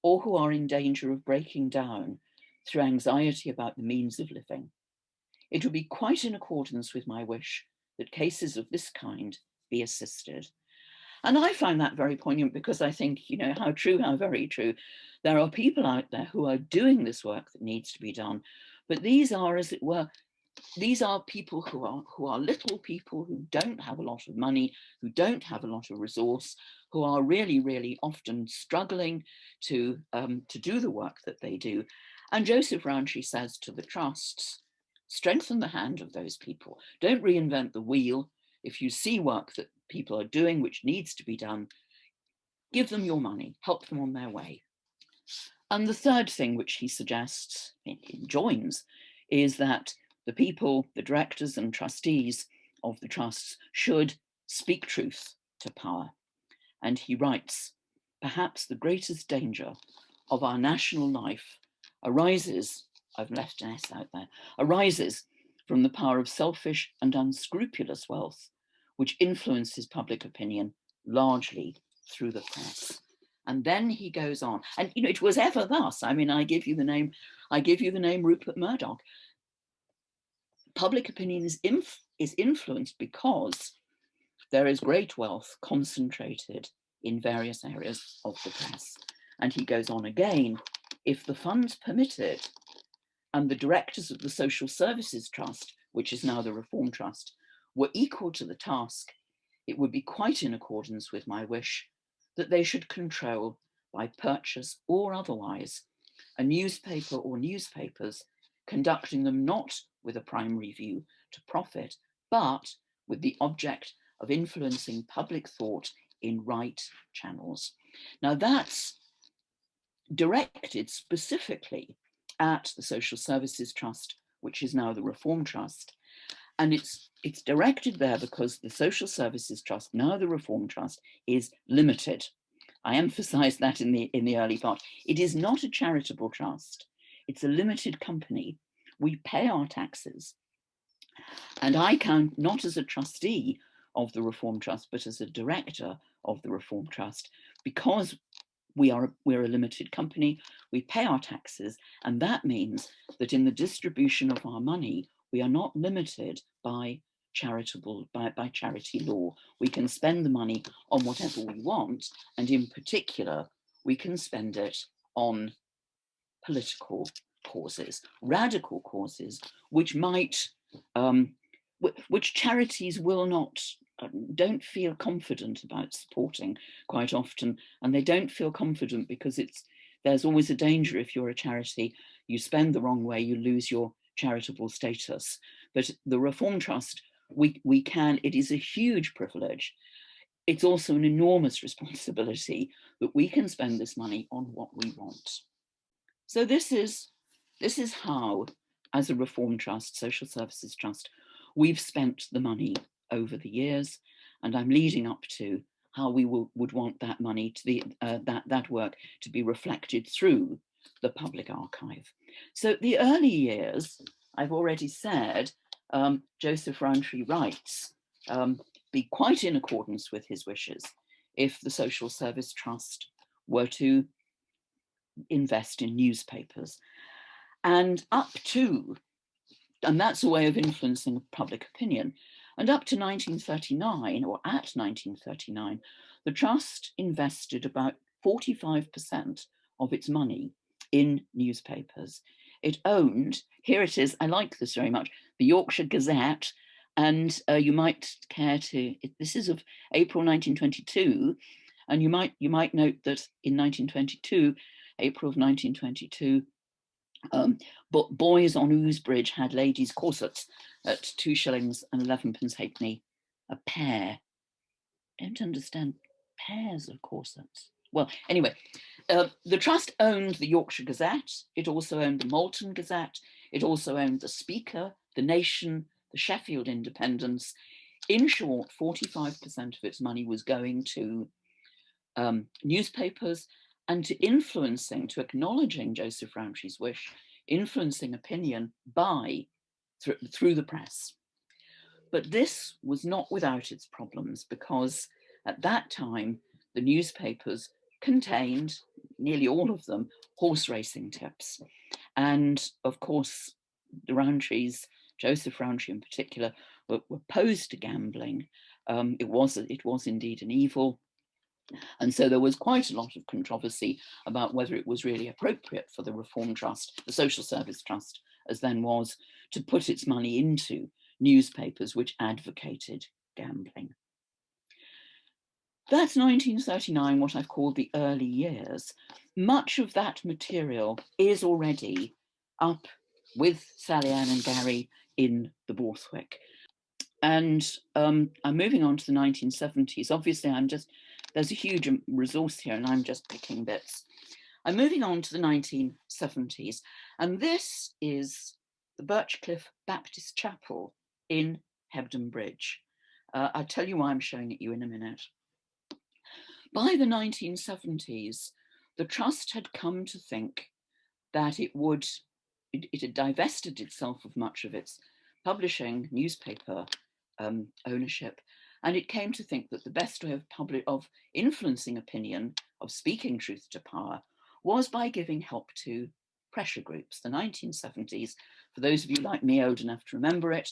or who are in danger of breaking down through anxiety about the means of living. It would be quite in accordance with my wish that cases of this kind be assisted. And I find that very poignant because I think, how true, how very true. There are people out there who are doing this work that needs to be done, but these are, as it were, these are people who are little people who don't have a lot of money, who don't have a lot of resource, who are really, really often struggling to do the work that they do. And Joseph Rowntree says to the trusts, strengthen the hand of those people. Don't reinvent the wheel. If you see work that people are doing which needs to be done, give them your money, help them on their way. And the third thing which he suggests, he joins, is that the people, the directors and trustees of the trusts should speak truth to power. And he writes, perhaps the greatest danger of our national life arises, I've left an S out there, arises from the power of selfish and unscrupulous wealth, which influences public opinion largely through the press. And then he goes on, and it was ever thus. I mean, I give you the name Rupert Murdoch. Public opinion is influenced because there is great wealth concentrated in various areas of the press. And he goes on again, if the funds permitted and the directors of the Social Services Trust, which is now the Reform Trust, were equal to the task, it would be quite in accordance with my wish that they should control, by purchase or otherwise, a newspaper or newspapers, conducting them not with a primary view to profit, but with the object of influencing public thought in right channels. Now that's directed specifically at the Social Services Trust, which is now the Reform Trust. And it's directed there because the Social Services Trust, now the Reform Trust, is limited. I emphasized that in the early part. It is not a charitable trust. It's a limited company. We pay our taxes. And I count not as a trustee of the Reform Trust, but as a director of the Reform Trust, because we're a limited company, we pay our taxes, and that means that in the distribution of our money, we are not limited by charity law. We can spend the money on whatever we want, and in particular, we can spend it on political causes, radical causes, which might, which charities will not, don't feel confident about supporting quite often, and they don't feel confident because there's always a danger if you're a charity You spend the wrong way, you lose your charitable status. But the Reform Trust, it is a huge privilege. It's also an enormous responsibility that we can spend this money on what we want. So this is how, as a Reform Trust, Social Services Trust, we've spent the money over the years, and I'm leading up to how we would want that money to be, that work to be reflected through the public archive. So the early years, I've already said, Joseph Rowntree writes, be quite in accordance with his wishes if the Social Service Trust were to invest in newspapers. And that's a way of influencing public opinion. And up to 1939, or at 1939, the Trust invested about 45% of its money in newspapers. It owned, here it is, I like this very much, the Yorkshire Gazette, and you might care to, this is of April 1922, and you might note that in 1922, April of 1922, but boys on Ousebridge had ladies' corsets at 2 shillings and 11 halfpenny a pair. I don't understand pairs of corsets. Well, anyway, the Trust owned the Yorkshire Gazette. It also owned the Malton Gazette. It also owned the Speaker, the Nation, the Sheffield Independence. In short, 45% of its money was going to newspapers and to influencing, to acknowledging Joseph Rowntree's wish, influencing opinion through the press. But this was not without its problems, because at that time, the newspapers contained, nearly all of them, horse racing tips. And of course, the Rowntrees, Joseph Rowntree in particular, were opposed to gambling. It was indeed an evil. And so there was quite a lot of controversy about whether it was really appropriate for the Reform Trust, the Social Service Trust, as then was, to put its money into newspapers which advocated gambling. That's 1939, what I've called the early years. Much of that material is already up with Sally-Anne and Gary in the Borthwick. And I'm moving on to the 1970s. Obviously, there's a huge resource here and I'm just picking bits. I'm moving on to the 1970s, and this is the Birchcliff Baptist Chapel in Hebden Bridge. I'll tell you why I'm showing it you in a minute. By the 1970s, the Trust had come to think that it had divested itself of much of its publishing, newspaper ownership, and it came to think that the best way of influencing opinion, of speaking truth to power, was by giving help to pressure groups. The 1970s, for those of you like me old enough to remember it,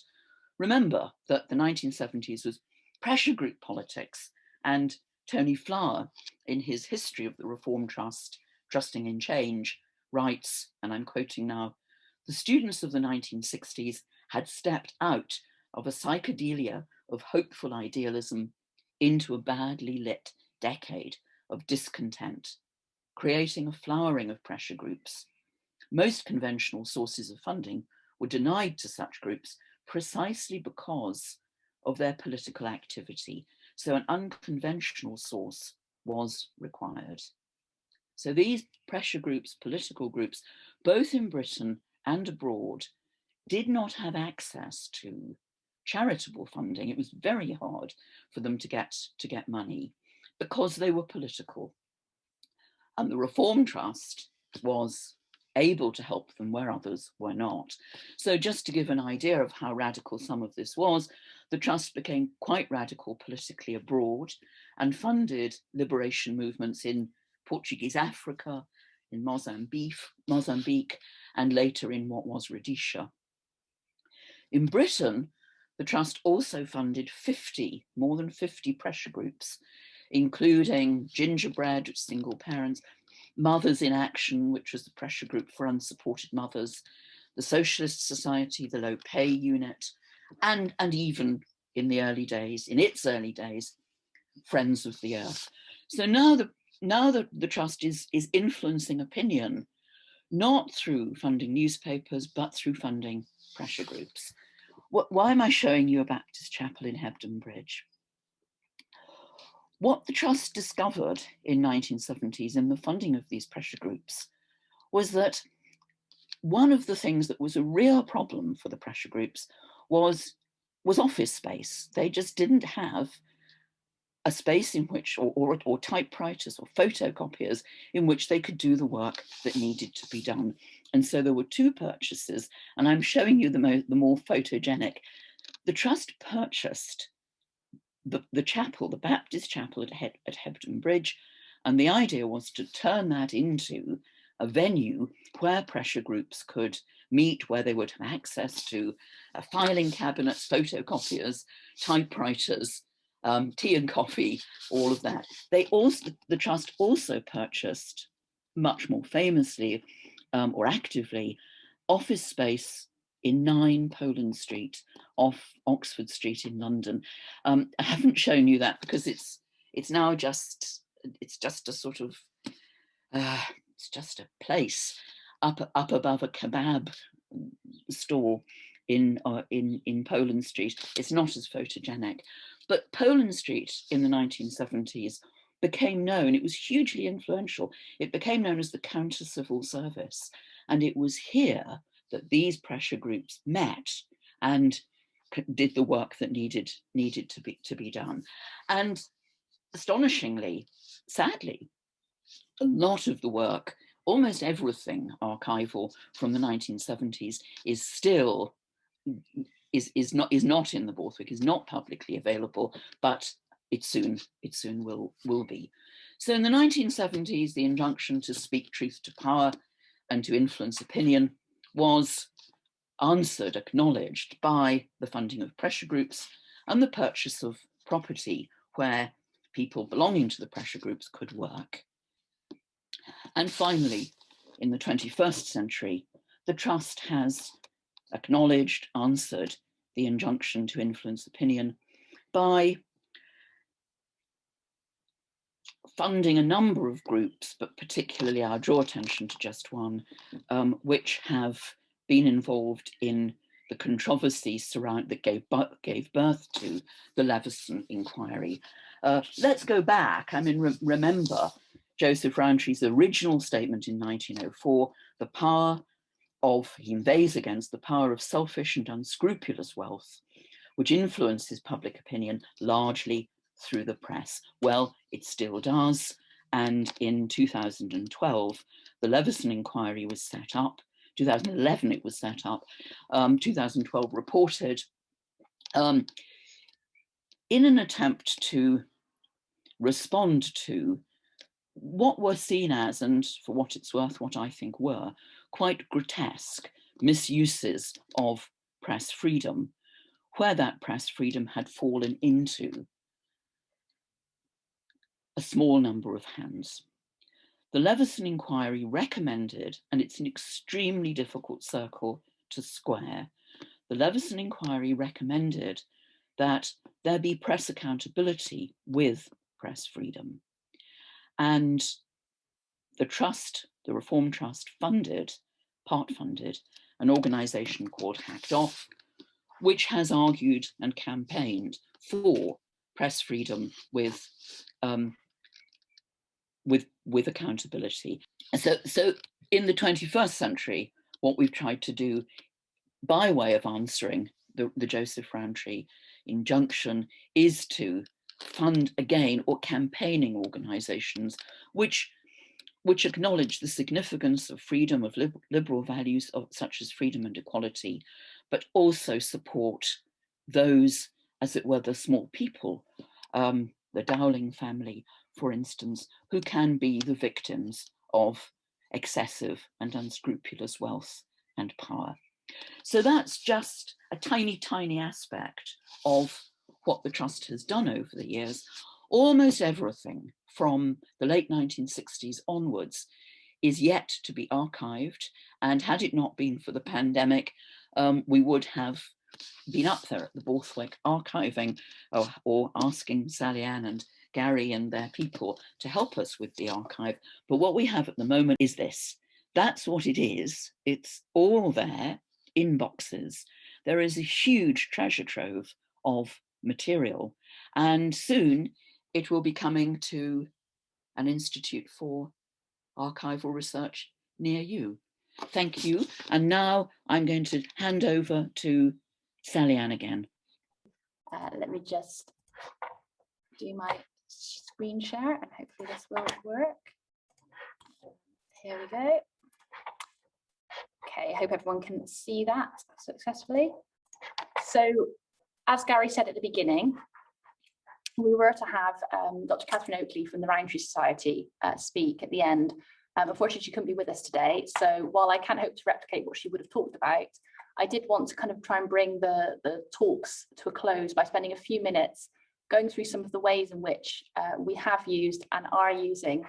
remember that the 1970s was pressure group politics, and Tony Flower, in his history of the Reform Trust, Trusting in Change, writes, and I'm quoting now, the students of the 1960s had stepped out of a psychedelia of hopeful idealism into a badly lit decade of discontent, creating a flowering of pressure groups. Most conventional sources of funding were denied to such groups precisely because of their political activity. So an unconventional source was required. So these pressure groups, political groups, both in Britain and abroad, did not have access to charitable funding. It was very hard for them to get money because they were political. And the Reform Trust was able to help them where others were not. So just to give an idea of how radical some of this was, the Trust became quite radical politically abroad and funded liberation movements in Portuguese Africa, in Mozambique, and later in what was Rhodesia. In Britain, the Trust also funded more than 50 pressure groups, including Gingerbread, single parents, Mothers in Action, which was the pressure group for unsupported mothers, the Socialist Society, the Low Pay Unit, and even in its early days, Friends of the Earth. So now the Trust is influencing opinion not through funding newspapers, but through funding pressure groups. Why am I showing you a Baptist chapel in Hebden Bridge? What the Trust discovered in 1970s in the funding of these pressure groups was that one of the things that was a real problem for the pressure groups was office space. They just didn't have a space in which, or typewriters or photocopiers in which they could do the work that needed to be done. And so there were two purchases, and I'm showing you the more photogenic. The Trust purchased the chapel, the Baptist chapel at Hebden Bridge, and the idea was to turn that into a venue where pressure groups could meet, where they would have access to filing cabinets, photocopiers, typewriters, tea and coffee, all of that. The Trust also purchased, much more famously or actively, office space in 9 Poland Street off Oxford Street in London. I haven't shown you that because it's now just a sort of it's just a place up above a kebab store in Poland Street. It's not as photogenic, but Poland Street in the 1970s became known. It was hugely influential. It became known as the Counter Civil Service, and it was here that these pressure groups met and did the work that needed to be done. And astonishingly, sadly, a lot of the work, almost everything archival from the 1970s is still is not in the Borthwick, is not publicly available, but it soon will be. So in the 1970s, the injunction to speak truth to power and to influence opinion was answered, acknowledged by the funding of pressure groups and the purchase of property where people belonging to the pressure groups could work. And finally, in the 21st century, the Trust has acknowledged, answered the injunction to influence opinion by funding a number of groups, but particularly I'll draw attention to just one, which have been involved in the controversy that gave birth to the Leveson inquiry. Let's go back. I mean, remember Joseph Rowntree's original statement in 1904, he inveighs against the power of selfish and unscrupulous wealth, which influences public opinion largely through the press. Well, it still does. And in 2012, the Leveson inquiry was set up. 2011, it was set up. 2012 reported in an attempt to respond to what were seen as, and for what it's worth, what I think were, quite grotesque misuses of press freedom, where that press freedom had fallen into a small number of hands. The Leveson inquiry recommended, and it's an extremely difficult circle to square, the Leveson inquiry recommended that there be press accountability with press freedom. And the Trust, the Reform Trust, part funded, an organisation called Hacked Off, which has argued and campaigned for press freedom with accountability. So in the 21st century, what we've tried to do by way of answering the Joseph Rowntree injunction is to fund again or campaigning organisations which acknowledge the significance of freedom, of liberal values such as freedom and equality, but also support those, as it were, the small people, the Dowling family, for instance, who can be the victims of excessive and unscrupulous wealth and power. So that's just a tiny, tiny aspect of what the Trust has done over the years. Almost everything from the late 1960s onwards is yet to be archived. And had it not been for the pandemic, we would have been up there at the Borthwick archiving or asking Sally-Anne and Gary and their people to help us with the archive. But what we have at the moment is this. That's what it is. It's all there in boxes. There is a huge treasure trove of material, and soon it will be coming to an institute for archival research near you. Thank you. And now I'm going to hand over to Sally-Anne again. Let me just do my screen share and hopefully this will work. Here we go. Okay, I hope everyone can see that successfully. So, as Gary said at the beginning, we were to have Dr. Catherine Oakley from the Rowntree Society speak at the end. Unfortunately, she couldn't be with us today. So while I can't hope to replicate what she would have talked about, I did want to kind of try and bring the talks to a close by spending a few minutes going through some of the ways in which we have used and are using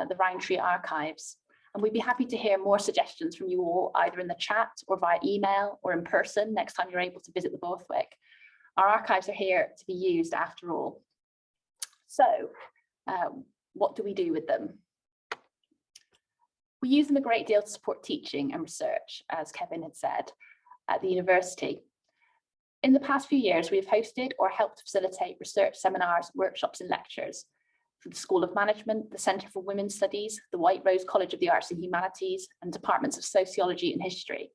the Rowntree archives. And we'd be happy to hear more suggestions from you all, either in the chat or via email or in person next time you're able to visit the Borthwick. Our archives are here to be used after all. So what do we do with them? We use them a great deal to support teaching and research, as Kevin had said, at the university. In the past few years, we have hosted or helped facilitate research seminars, workshops and lectures for the School of Management, the Centre for Women's Studies, the White Rose College of the Arts and Humanities, and departments of Sociology and History.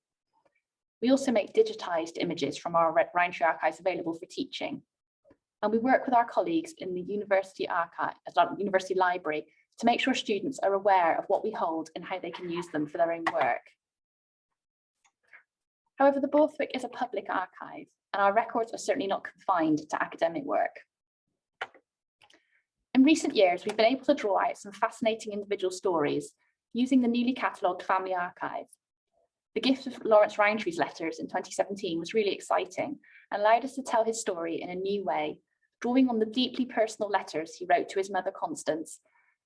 We also make digitised images from our Rowntree archives available for teaching. And we work with our colleagues in the university archive, university library, to make sure students are aware of what we hold and how they can use them for their own work. However, the Borthwick is a public archive, and our records are certainly not confined to academic work. In recent years, we've been able to draw out some fascinating individual stories using the newly catalogued family archive. The gift of Lawrence Rowntree's letters in 2017 was really exciting and allowed us to tell his story in a new way, drawing on the deeply personal letters he wrote to his mother Constance,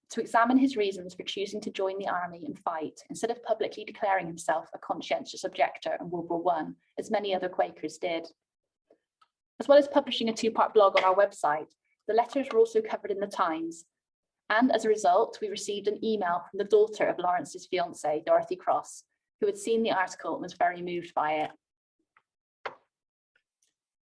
to examine his reasons for choosing to join the army and fight, instead of publicly declaring himself a conscientious objector in World War I, as many other Quakers did. As well as publishing a two-part blog on our website, the letters were also covered in the Times. And as a result, we received an email from the daughter of Lawrence's fiancée, Dorothy Cross, who had seen the article and was very moved by it.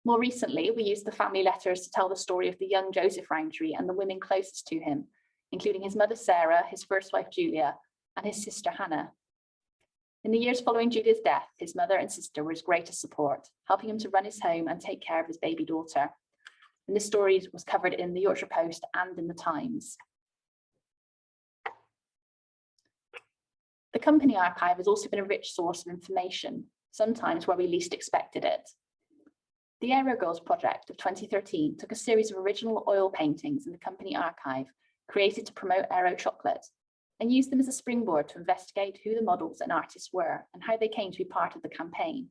More recently, we used the family letters to tell the story of the young Joseph Rowntree and the women closest to him, including his mother Sarah, his first wife Julia, and his sister Hannah. In the years following Julia's death, his mother and sister were his greatest support, helping him to run his home and take care of his baby daughter. And this story was covered in the Yorkshire Post and in the Times. The company archive has also been a rich source of information, sometimes where we least expected it. The Aero Girls project of 2013 took a series of original oil paintings in the company archive created to promote Aero chocolate and used them as a springboard to investigate who the models and artists were and how they came to be part of the campaign.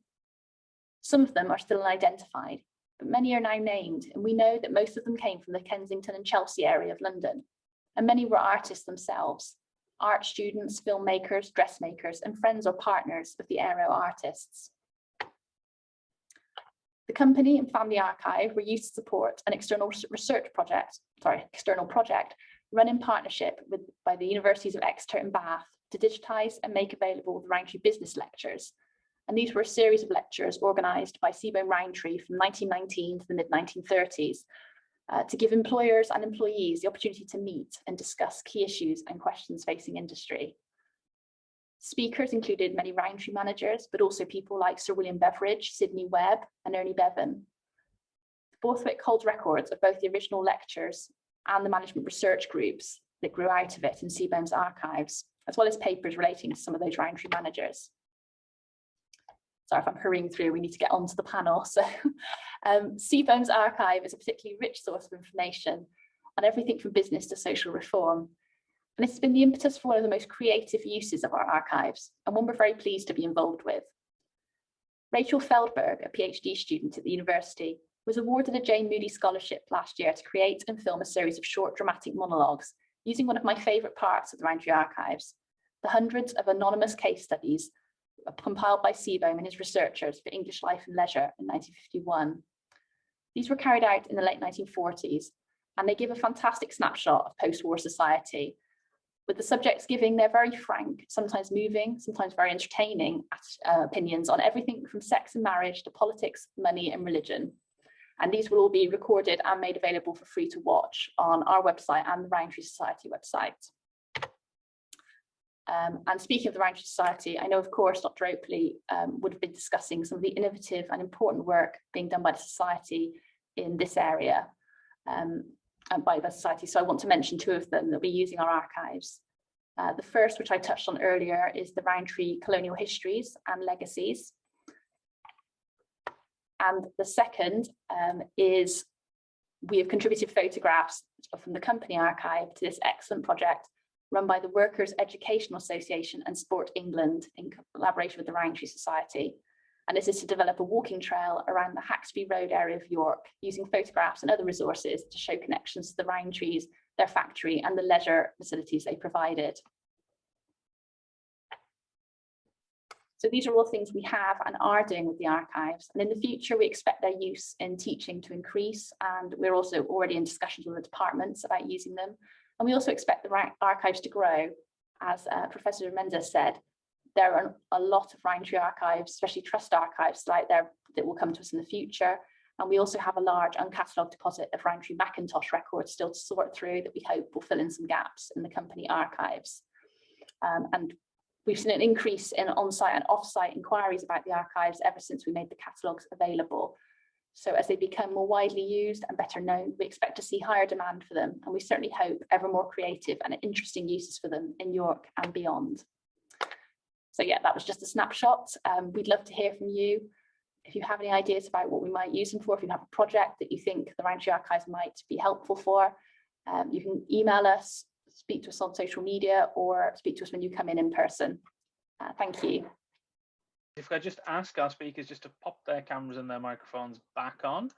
Some of them are still unidentified, but many are now named, and we know that most of them came from the Kensington and Chelsea area of London, and many were artists themselves, art students, filmmakers, dressmakers, and friends or partners of the Aero artists. The company and family archive were used to support an external project run in partnership by the Universities of Exeter and Bath to digitise and make available the Rowntree Business Lectures. And these were a series of lectures organised by Seabohm Rowntree from 1919 to the mid-1930s to give employers and employees the opportunity to meet and discuss key issues and questions facing industry. Speakers included many Rowntree managers, but also people like Sir William Beveridge, Sidney Webb, and Ernie Bevan. Borthwick holds records of both the original lectures and the management research groups that grew out of it in Seabohm's archives, as well as papers relating to some of those Rowntree managers. Sorry if I'm hurrying through, we need to get onto the panel. So Seabohm's archive is a particularly rich source of information on everything from business to social reform. And this has been the impetus for one of the most creative uses of our archives, and one we're very pleased to be involved with. Rachel Feldberg, a PhD student at the university, was awarded a Jane Moody Scholarship last year to create and film a series of short dramatic monologues using one of my favourite parts of the Rowntree archives, the hundreds of anonymous case studies compiled by Seabohm and his researchers for English Life and Leisure in 1951. These were carried out in the late 1940s, and they give a fantastic snapshot of post-war society. with the subjects giving their very frank, sometimes moving, sometimes very entertaining opinions on everything from sex and marriage to politics, money and religion. And these will all be recorded and made available for free to watch on our website and the Rowntree Society website. And speaking of the Rowntree Society, I know, of course, Dr. Oakley would have been discussing some of the innovative and important work being done by the Society in this area, and by the Society. So I want to mention two of them that will be using our archives. The first, which I touched on earlier, is the Rowntree Colonial Histories and Legacies. And the second is we have contributed photographs from the company archive to this excellent project run by the Workers' Educational Association and Sport England in collaboration with the Rowntree Society. And this is to develop a walking trail around the Haxby Road area of York, using photographs and other resources to show connections to the Rowntrees, their factory and the leisure facilities they provided. So these are all things we have and are doing with the archives. And in the future, we expect their use in teaching to increase. And we're also already in discussions with the departments about using them. And we also expect the archives to grow. As Professor Mendus said, there are a lot of Rowntree archives, especially trust archives like there that will come to us in the future. And we also have a large uncatalogued deposit of Rowntree Macintosh records still to sort through that we hope will fill in some gaps in the company archives. And we've seen an increase in on-site and off-site inquiries about the archives ever since we made the catalogues available. So as they become more widely used and better known, we expect to see higher demand for them. And we certainly hope ever more creative and interesting uses for them in York and beyond. So yeah, that was just a snapshot. We'd love to hear from you. If you have any ideas about what we might use them for, if you have a project that you think the Rowntree archives might be helpful for, you can email us, speak to us on social media, or speak to us when you come in person. Thank you. If I just ask our speakers just to pop their cameras and their microphones back on.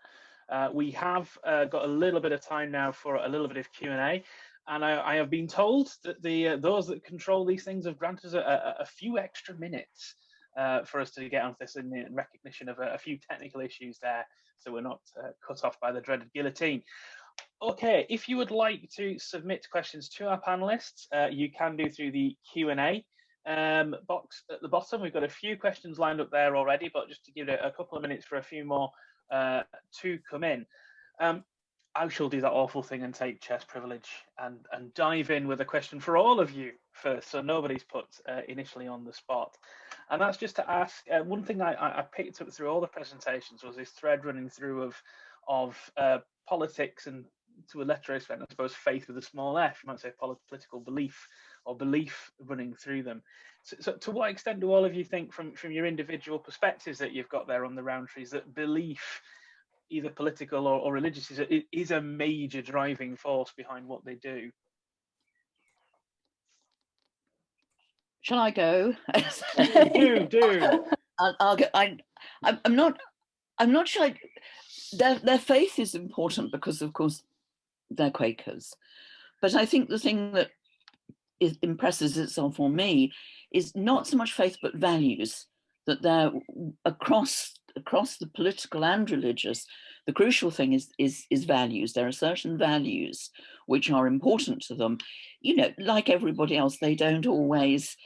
We have got a little bit of time now for a little bit of Q&A. And I have been told that those that control these things have granted us a few extra minutes for us to get onto this in recognition of a few technical issues there, so we're not cut off by the dreaded guillotine. Okay, if you would like to submit questions to our panelists, you can do through the Q&A box at the bottom. We've got a few questions lined up there already, but just to give it a couple of minutes for a few more to come in. I shall do that awful thing and take chess privilege and dive in with a question for all of you first, so nobody's put initially on the spot. And that's just to ask, one thing I picked up through all the presentations was this thread running through of politics and, to a lesser extent, I suppose, faith with a small f, you might say political belief or belief running through them. So to what extent do all of you think from your individual perspectives that you've got there on the Rowntrees that belief, either political or religious, is a major driving force behind what they do? Shall I go? do. I'll go. I'm not sure. Their faith is important because, of course, they're Quakers. But I think the thing that impresses itself on me is not so much faith but values, that they're across the political and religious. The crucial thing is values. There are certain values which are important to them. You know, like everybody else, they don't always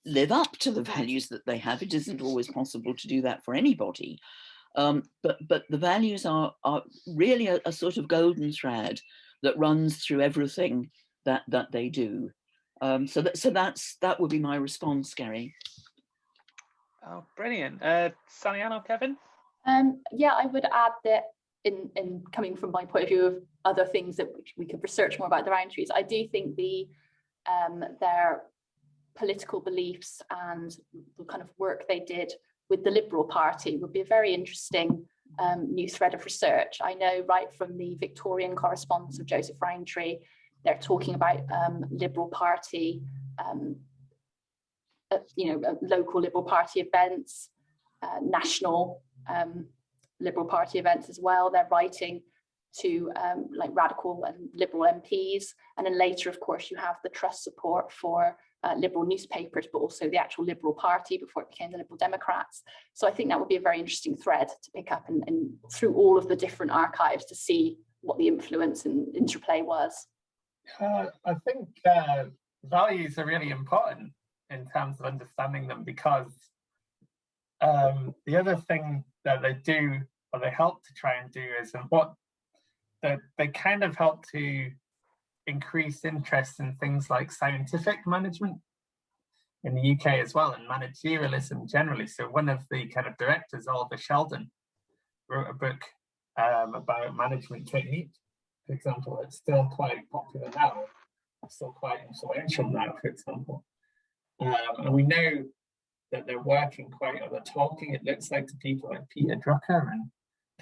live up to the values that they have. It isn't always possible to do that for anybody. But the values are really a sort of golden thread that runs through everything that they do. So that would be my response, Gary. Oh, brilliant. Sally-Anne or Kevin? Yeah, I would add that in coming from my point of view of other things that we could research more about the Rowntrees, I do think their political beliefs and the kind of work they did with the Liberal Party would be a very interesting new thread of research. I know right from the Victorian correspondence of Joseph Rowntree, they're talking about Liberal Party, local Liberal Party events, national Liberal Party events as well. They're writing to like radical and Liberal MPs. And then later, of course, you have the trust support for Liberal newspapers, but also the actual Liberal Party before it became the Liberal Democrats. So I think that would be a very interesting thread to pick up and through all of the different archives to see what the influence and interplay was. I think values are really important in terms of understanding them, because the other thing that they do, or they help to try and do, is they kind of help to increase interest in things like scientific management in the UK as well, and managerialism generally. So one of the kind of directors, Oliver Sheldon, wrote a book about management technique, for example. It's still quite popular now, still quite influential now, for example. And we know that they're working quite, or they're talking, it looks like, to people like Peter Drucker and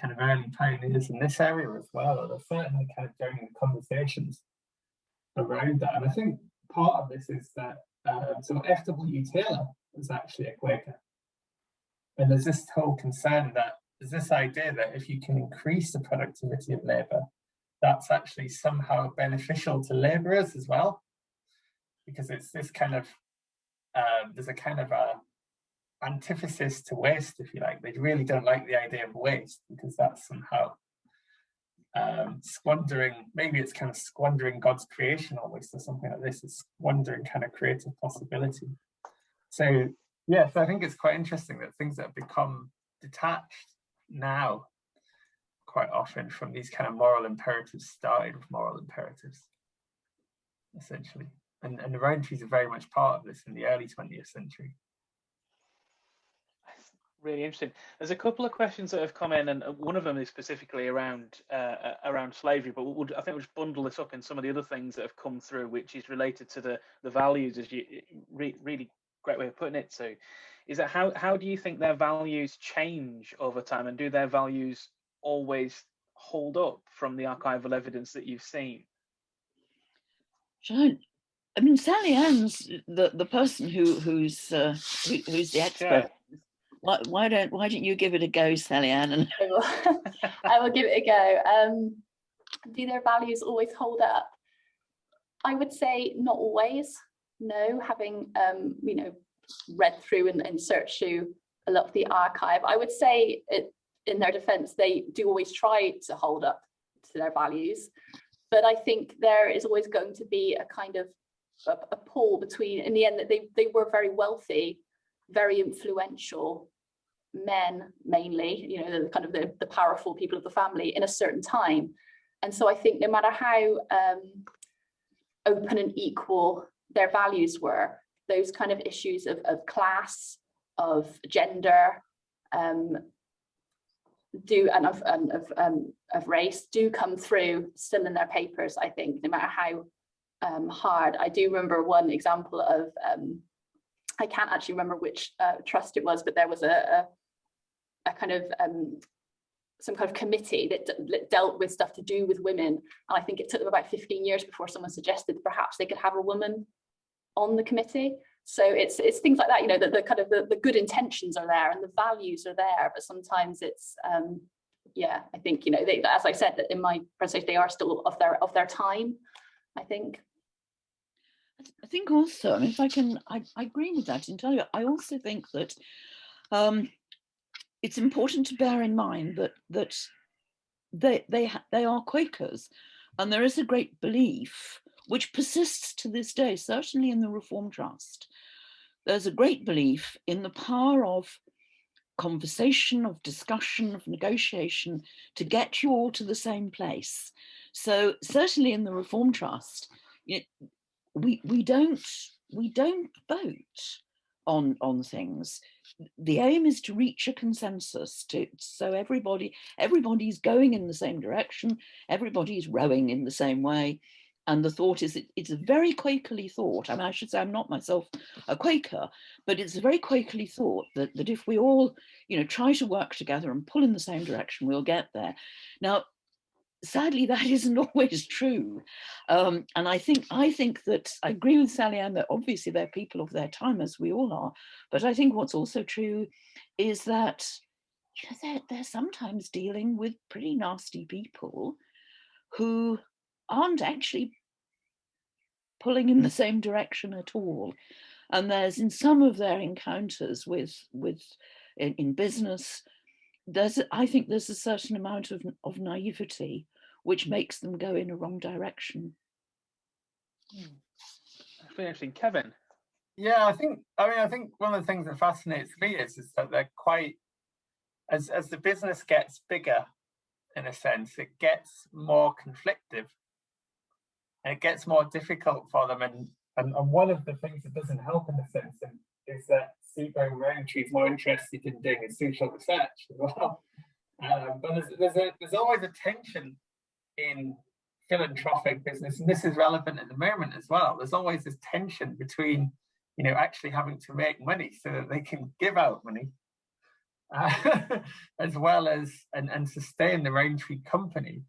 kind of early pioneers in this area as well, or they're certainly kind of joining conversations around that. And I think part of this is that, so F.W. Taylor was actually a Quaker. And there's this whole concern that there's this idea that if you can increase the productivity of labour, that's actually somehow beneficial to labourers as well, because it's this kind of, there's a kind of a antithesis to waste, if you like. They really don't like the idea of waste, because that's somehow squandering, maybe it's kind of squandering God's creation almost, or something like this. It's squandering kind of creative possibility. So yeah, so I think it's quite interesting that things that have become detached now quite often from these kind of moral imperatives started with moral imperatives, essentially. And the Rowntrees are very much part of this in the early 20th century. Really interesting. There's a couple of questions that have come in, and one of them is specifically around slavery, but I think we'll just bundle this up in some of the other things that have come through, which is related to the values, as you really great way of putting it. So is that how do you think their values change over time, and do their values always hold up from the archival evidence that you've seen? I mean, Sally-Anne's the person who's the expert. Sure. Why don't you give it a go, Sally-Anne? And I will give it a go. Do their values always hold up? I would say not always. No, having read through and searched through a lot of the archive, I would say in their defence, they do always try to hold up to their values. But I think there is always going to be a kind of a pull between, in the end, that they were very wealthy, very influential men, mainly, the kind of the powerful people of the family in a certain time. And so I think no matter how open and equal their values were, those kind of issues of class, of gender, of race do come through still in their papers, I think, no matter how hard. I do remember one example of, I can't actually remember which trust it was, but there was a kind of some kind of committee that dealt with stuff to do with women. And I think it took them about 15 years before someone suggested perhaps they could have a woman on the committee. So it's things like that, the kind of the good intentions are there and the values are there, but sometimes it's I think they, as I said in my presentation, they are still of their time, I think. I think also, I mean, if I can, I agree with that entirely. I also think that it's important to bear in mind that they are Quakers, and there is a great belief which persists to this day, certainly in the Reform Trust. There's a great belief in the power of conversation, of discussion, of negotiation to get you all to the same place. So certainly in the Reform Trust, we don't vote on things. The aim is to reach a consensus, so everybody's going in the same direction, everybody's rowing in the same way. And the thought is, it's a very Quakerly thought. I mean, I should say I'm not myself a Quaker, but it's a very Quakerly thought that if we all, try to work together and pull in the same direction, we'll get there. Now, sadly, that isn't always true. And I think that I agree with Sally-Anne that obviously they're people of their time, as we all are. But I think what's also true is that they're sometimes dealing with pretty nasty people who aren't actually pulling in the same direction at all. And there's, in some of their encounters in business, I think there's a certain amount of naivety which makes them go in a wrong direction. That's really interesting. Kevin? Yeah, I think one of the things that fascinates me is that they're quite, as the business gets bigger, in a sense, it gets more conflictive and it gets more difficult for them. And one of the things that doesn't help in a sense is that CBOM Rowntree is more interested in doing a social research as well. But there's always a tension in philanthropic business, and this is relevant at the moment as well. There's always this tension between, actually having to make money so that they can give out money, as well as and sustain the Rowntree company,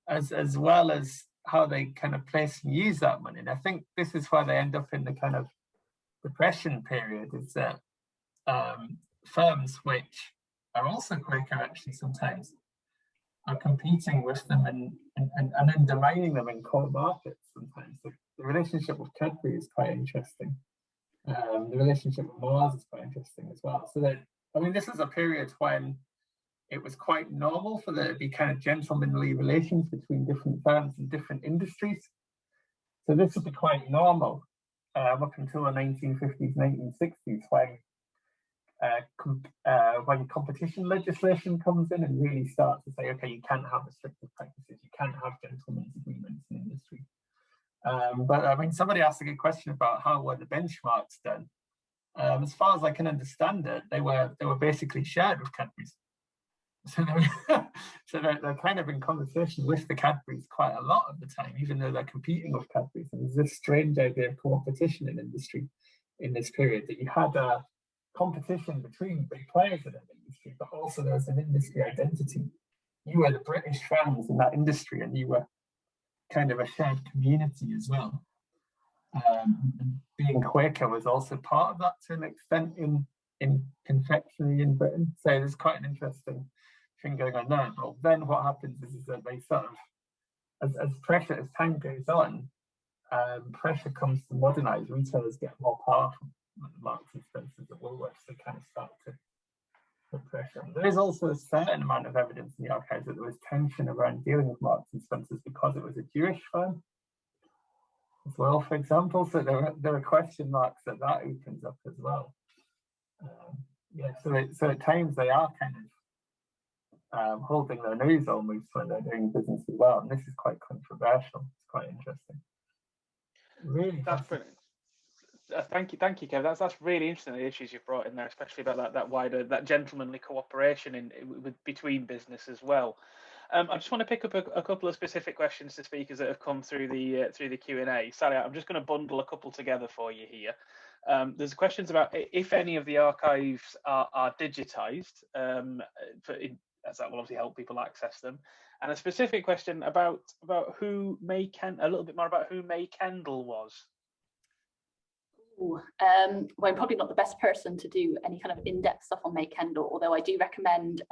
as well as how they kind of place and use that money. And I think this is where they end up in the kind of depression period, is that firms which are also Quaker actually sometimes are competing with them and undermining them in core markets sometimes. The relationship with Cadbury is quite interesting. The relationship with Mars is quite interesting as well. So this is a period when it was quite normal for there to be kind of gentlemanly relations between different firms and different industries. So this would be quite normal up until the 1950s, 1960s, when competition legislation comes in and really starts to say, okay, you can't have restrictive practices, you can't have gentlemen's agreements in industry. But somebody asked a good question about how were the benchmarks done. As far as I can understand it, they were basically shared with Cadbury's. So they're kind of in conversation with the Cadbury's quite a lot of the time, even though they're competing with Cadbury's. And there's this strange idea of competition in industry in this period, that you had a competition between big players in an industry, but also there was an industry identity. You were the British fans in that industry, and you were kind of a shared community as well. And being Quaker was also part of that to an extent in confectionery in Britain. So there's quite an interesting thing going on there. But then what happens is that they sort of, as time goes on, pressure comes to modernise. Retailers get more powerful. Marks and Spencers at Woolworths, they kind of start to put pressure on. There is also a certain amount of evidence in the archives that there was tension around dealing with Marks and Spencers because it was a Jewish firm as well, for example. So there are question marks that opens up as well. So at times they are kind of holding their nose almost when they're doing business as well, and this is quite controversial. It's quite interesting. Really, that's brilliant. Thank you, Kev. That's really interesting, the issues you've brought in there, especially about that wider, that gentlemanly cooperation between business as well. I just want to pick up a couple of specific questions to speakers that have come through the Q&A. Sally, I'm just going to bundle a couple together for you here. There's questions about if any of the archives are digitised, as that will obviously help people access them, and a specific question about who a little bit more about who May Kendall was. Well, I'm probably not the best person to do any kind of in-depth stuff on May Kendall, although I do recommend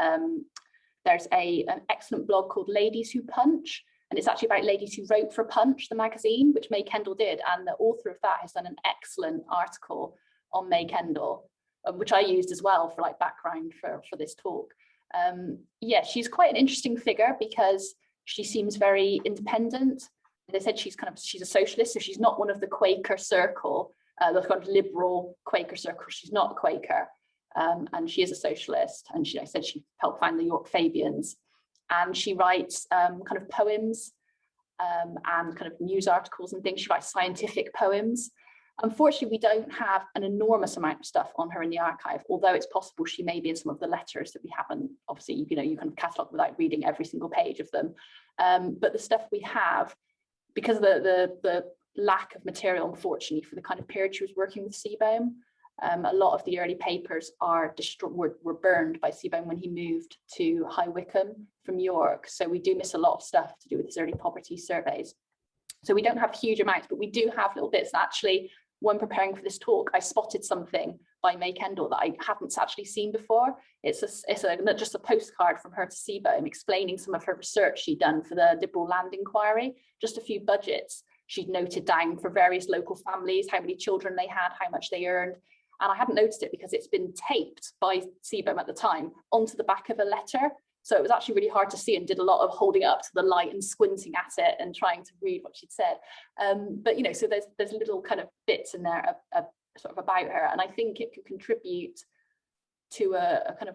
there's an excellent blog called Ladies Who Punch, and it's actually about ladies who wrote for Punch, the magazine, which May Kendall did, and the author of that has done an excellent article on May Kendall, which I used as well for background for this talk. Yeah, she's quite an interesting figure because she seems very independent. They said she's a socialist, so she's not one of the Quaker circle. The kind of liberal Quaker circle. She's not a Quaker, and she is a socialist. And I said she helped found the York Fabians, and she writes kind of poems and kind of news articles and things. She writes scientific poems. Unfortunately, we don't have an enormous amount of stuff on her in the archive, although it's possible she may be in some of the letters that we haven't. Obviously, you kind of catalogue without reading every single page of them. But the stuff we have, because of the lack of material, unfortunately, for the kind of period she was working with CBOM. A lot of the early papers were burned by CBOM when he moved to High Wycombe from York. So we do miss a lot of stuff to do with his early poverty surveys. So we don't have huge amounts, but we do have little bits. Actually, when preparing for this talk, I spotted something by May Kendall that I hadn't actually seen before. It's not just a postcard from her to CBOM explaining some of her research she'd done for the Liberal Land Inquiry, just a few budgets she'd noted down for various local families, how many children they had, how much they earned. And I hadn't noticed it because it's been taped by CBOM at the time onto the back of a letter. So it was actually really hard to see, and did a lot of holding it up to the light and squinting at it and trying to read what she'd said. But you know, so there's little kind of bits in there sort of about her, and I think it could contribute to a kind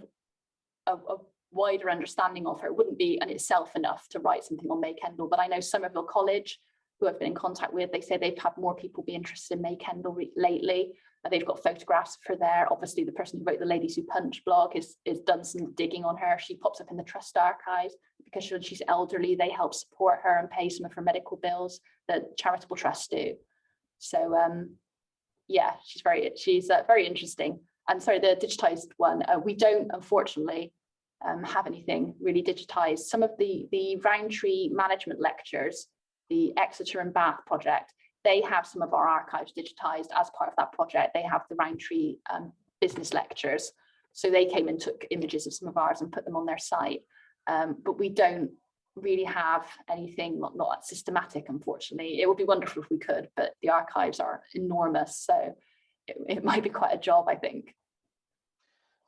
of a wider understanding of her. It wouldn't be in itself enough to write something on May Kendall, but I know Somerville College, who I've been in contact with, they say they've had more people be interested in May Kendall lately. They've got photographs for there. Obviously, the person who wrote the Ladies Who Punch blog is done some digging on her. She pops up in the Trust archives because she's elderly. They help support her and pay some of her medical bills. The charitable trust do. So yeah, she's very interesting. And sorry, the digitized one, we don't unfortunately have anything really digitized. Some of the Rowntree management lectures, the Exeter and Bath project, they have some of our archives digitized as part of that project. They have the Rowntree business lectures. So they came and took images of some of ours and put them on their site. But we don't really have anything, not that systematic, unfortunately. It would be wonderful if we could, but the archives are enormous. So it might be quite a job, I think.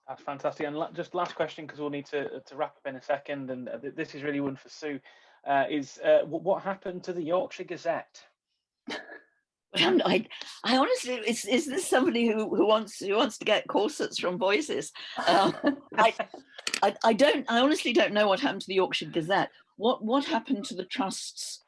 That's fantastic. And just last question, because we'll need to wrap up in a second. And this is really one for Sue. What happened to the Yorkshire Gazette? I honestly, is this somebody who wants to get corsets from Voices? I honestly don't know what happened to the Yorkshire Gazette. What happened to the Trust's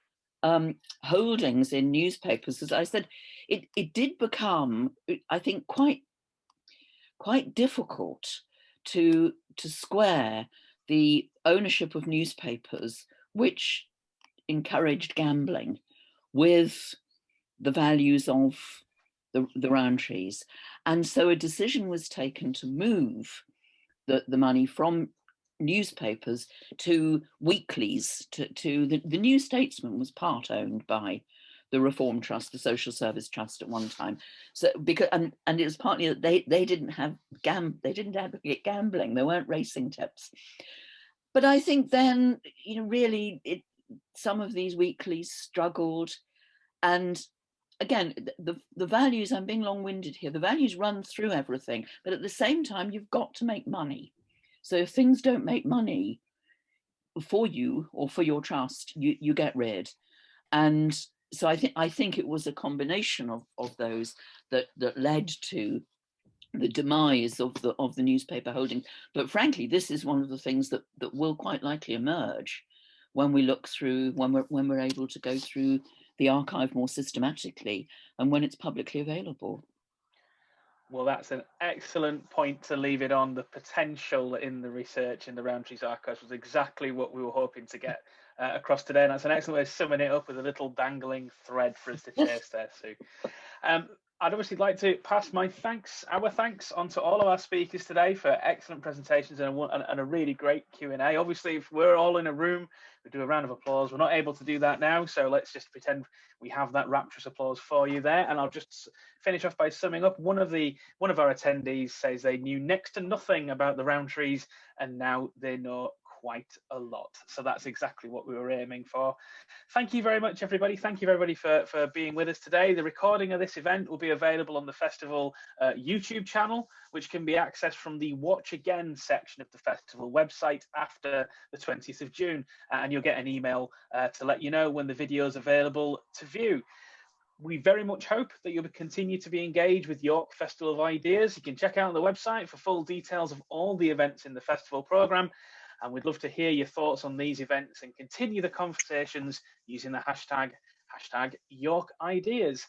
holdings in newspapers? As I said, it did become, I think, quite difficult to square the ownership of newspapers, which encouraged gambling, with the values of the Rowntrees. And so a decision was taken to move the money from newspapers to weeklies. The New Statesman was part owned by the Reform Trust, the Social Service Trust at one time. So because and it was partly that they didn't advocate gambling. There weren't racing tips. But I think then, you know, really some of these weeklies struggled. And again, the values, I'm being long-winded here, the values run through everything, but at the same time, you've got to make money. So if things don't make money for you or for your trust, you get rid. And so I think it was a combination of those that led to the demise of the newspaper holding. But frankly, this is one of the things that will quite likely emerge when we look through, when we're able to go through the archive more systematically and when it's publicly available. Well, that's an excellent point to leave it on. The potential in the research in the Rowntrees archives was exactly what we were hoping to get across today. And that's an excellent way of summing it up with a little dangling thread for us to chase there, Sue. I'd obviously like to pass our thanks on to all of our speakers today for excellent presentations and a really great Q&A. Obviously, if we're all in a room, we do a round of applause. We're not able to do that now, so let's just pretend we have that rapturous applause for you there. And I'll just finish off by summing up. One of our attendees says they knew next to nothing about the Rowntrees, and now they know quite a lot. So that's exactly what we were aiming for. Thank you very much, everybody. Thank you, everybody, for being with us today. The recording of this event will be available on the festival YouTube channel, which can be accessed from the Watch Again section of the festival website after the 20th of June. And you'll get an email to let you know when the video is available to view. We very much hope that you'll continue to be engaged with York Festival of Ideas. You can check out the website for full details of all the events in the festival programme. And we'd love to hear your thoughts on these events and continue the conversations using the hashtag York Ideas.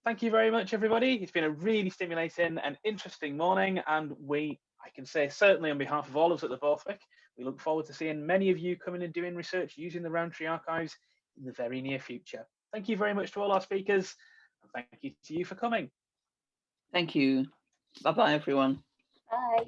Thank you very much, everybody. It's been a really stimulating and interesting morning. And I can say certainly on behalf of all of us at the Borthwick, we look forward to seeing many of you coming and doing research using the Rowntree archives in the very near future. Thank you very much to all our speakers. And thank you to you for coming. Thank you. Bye-bye, everyone. Bye.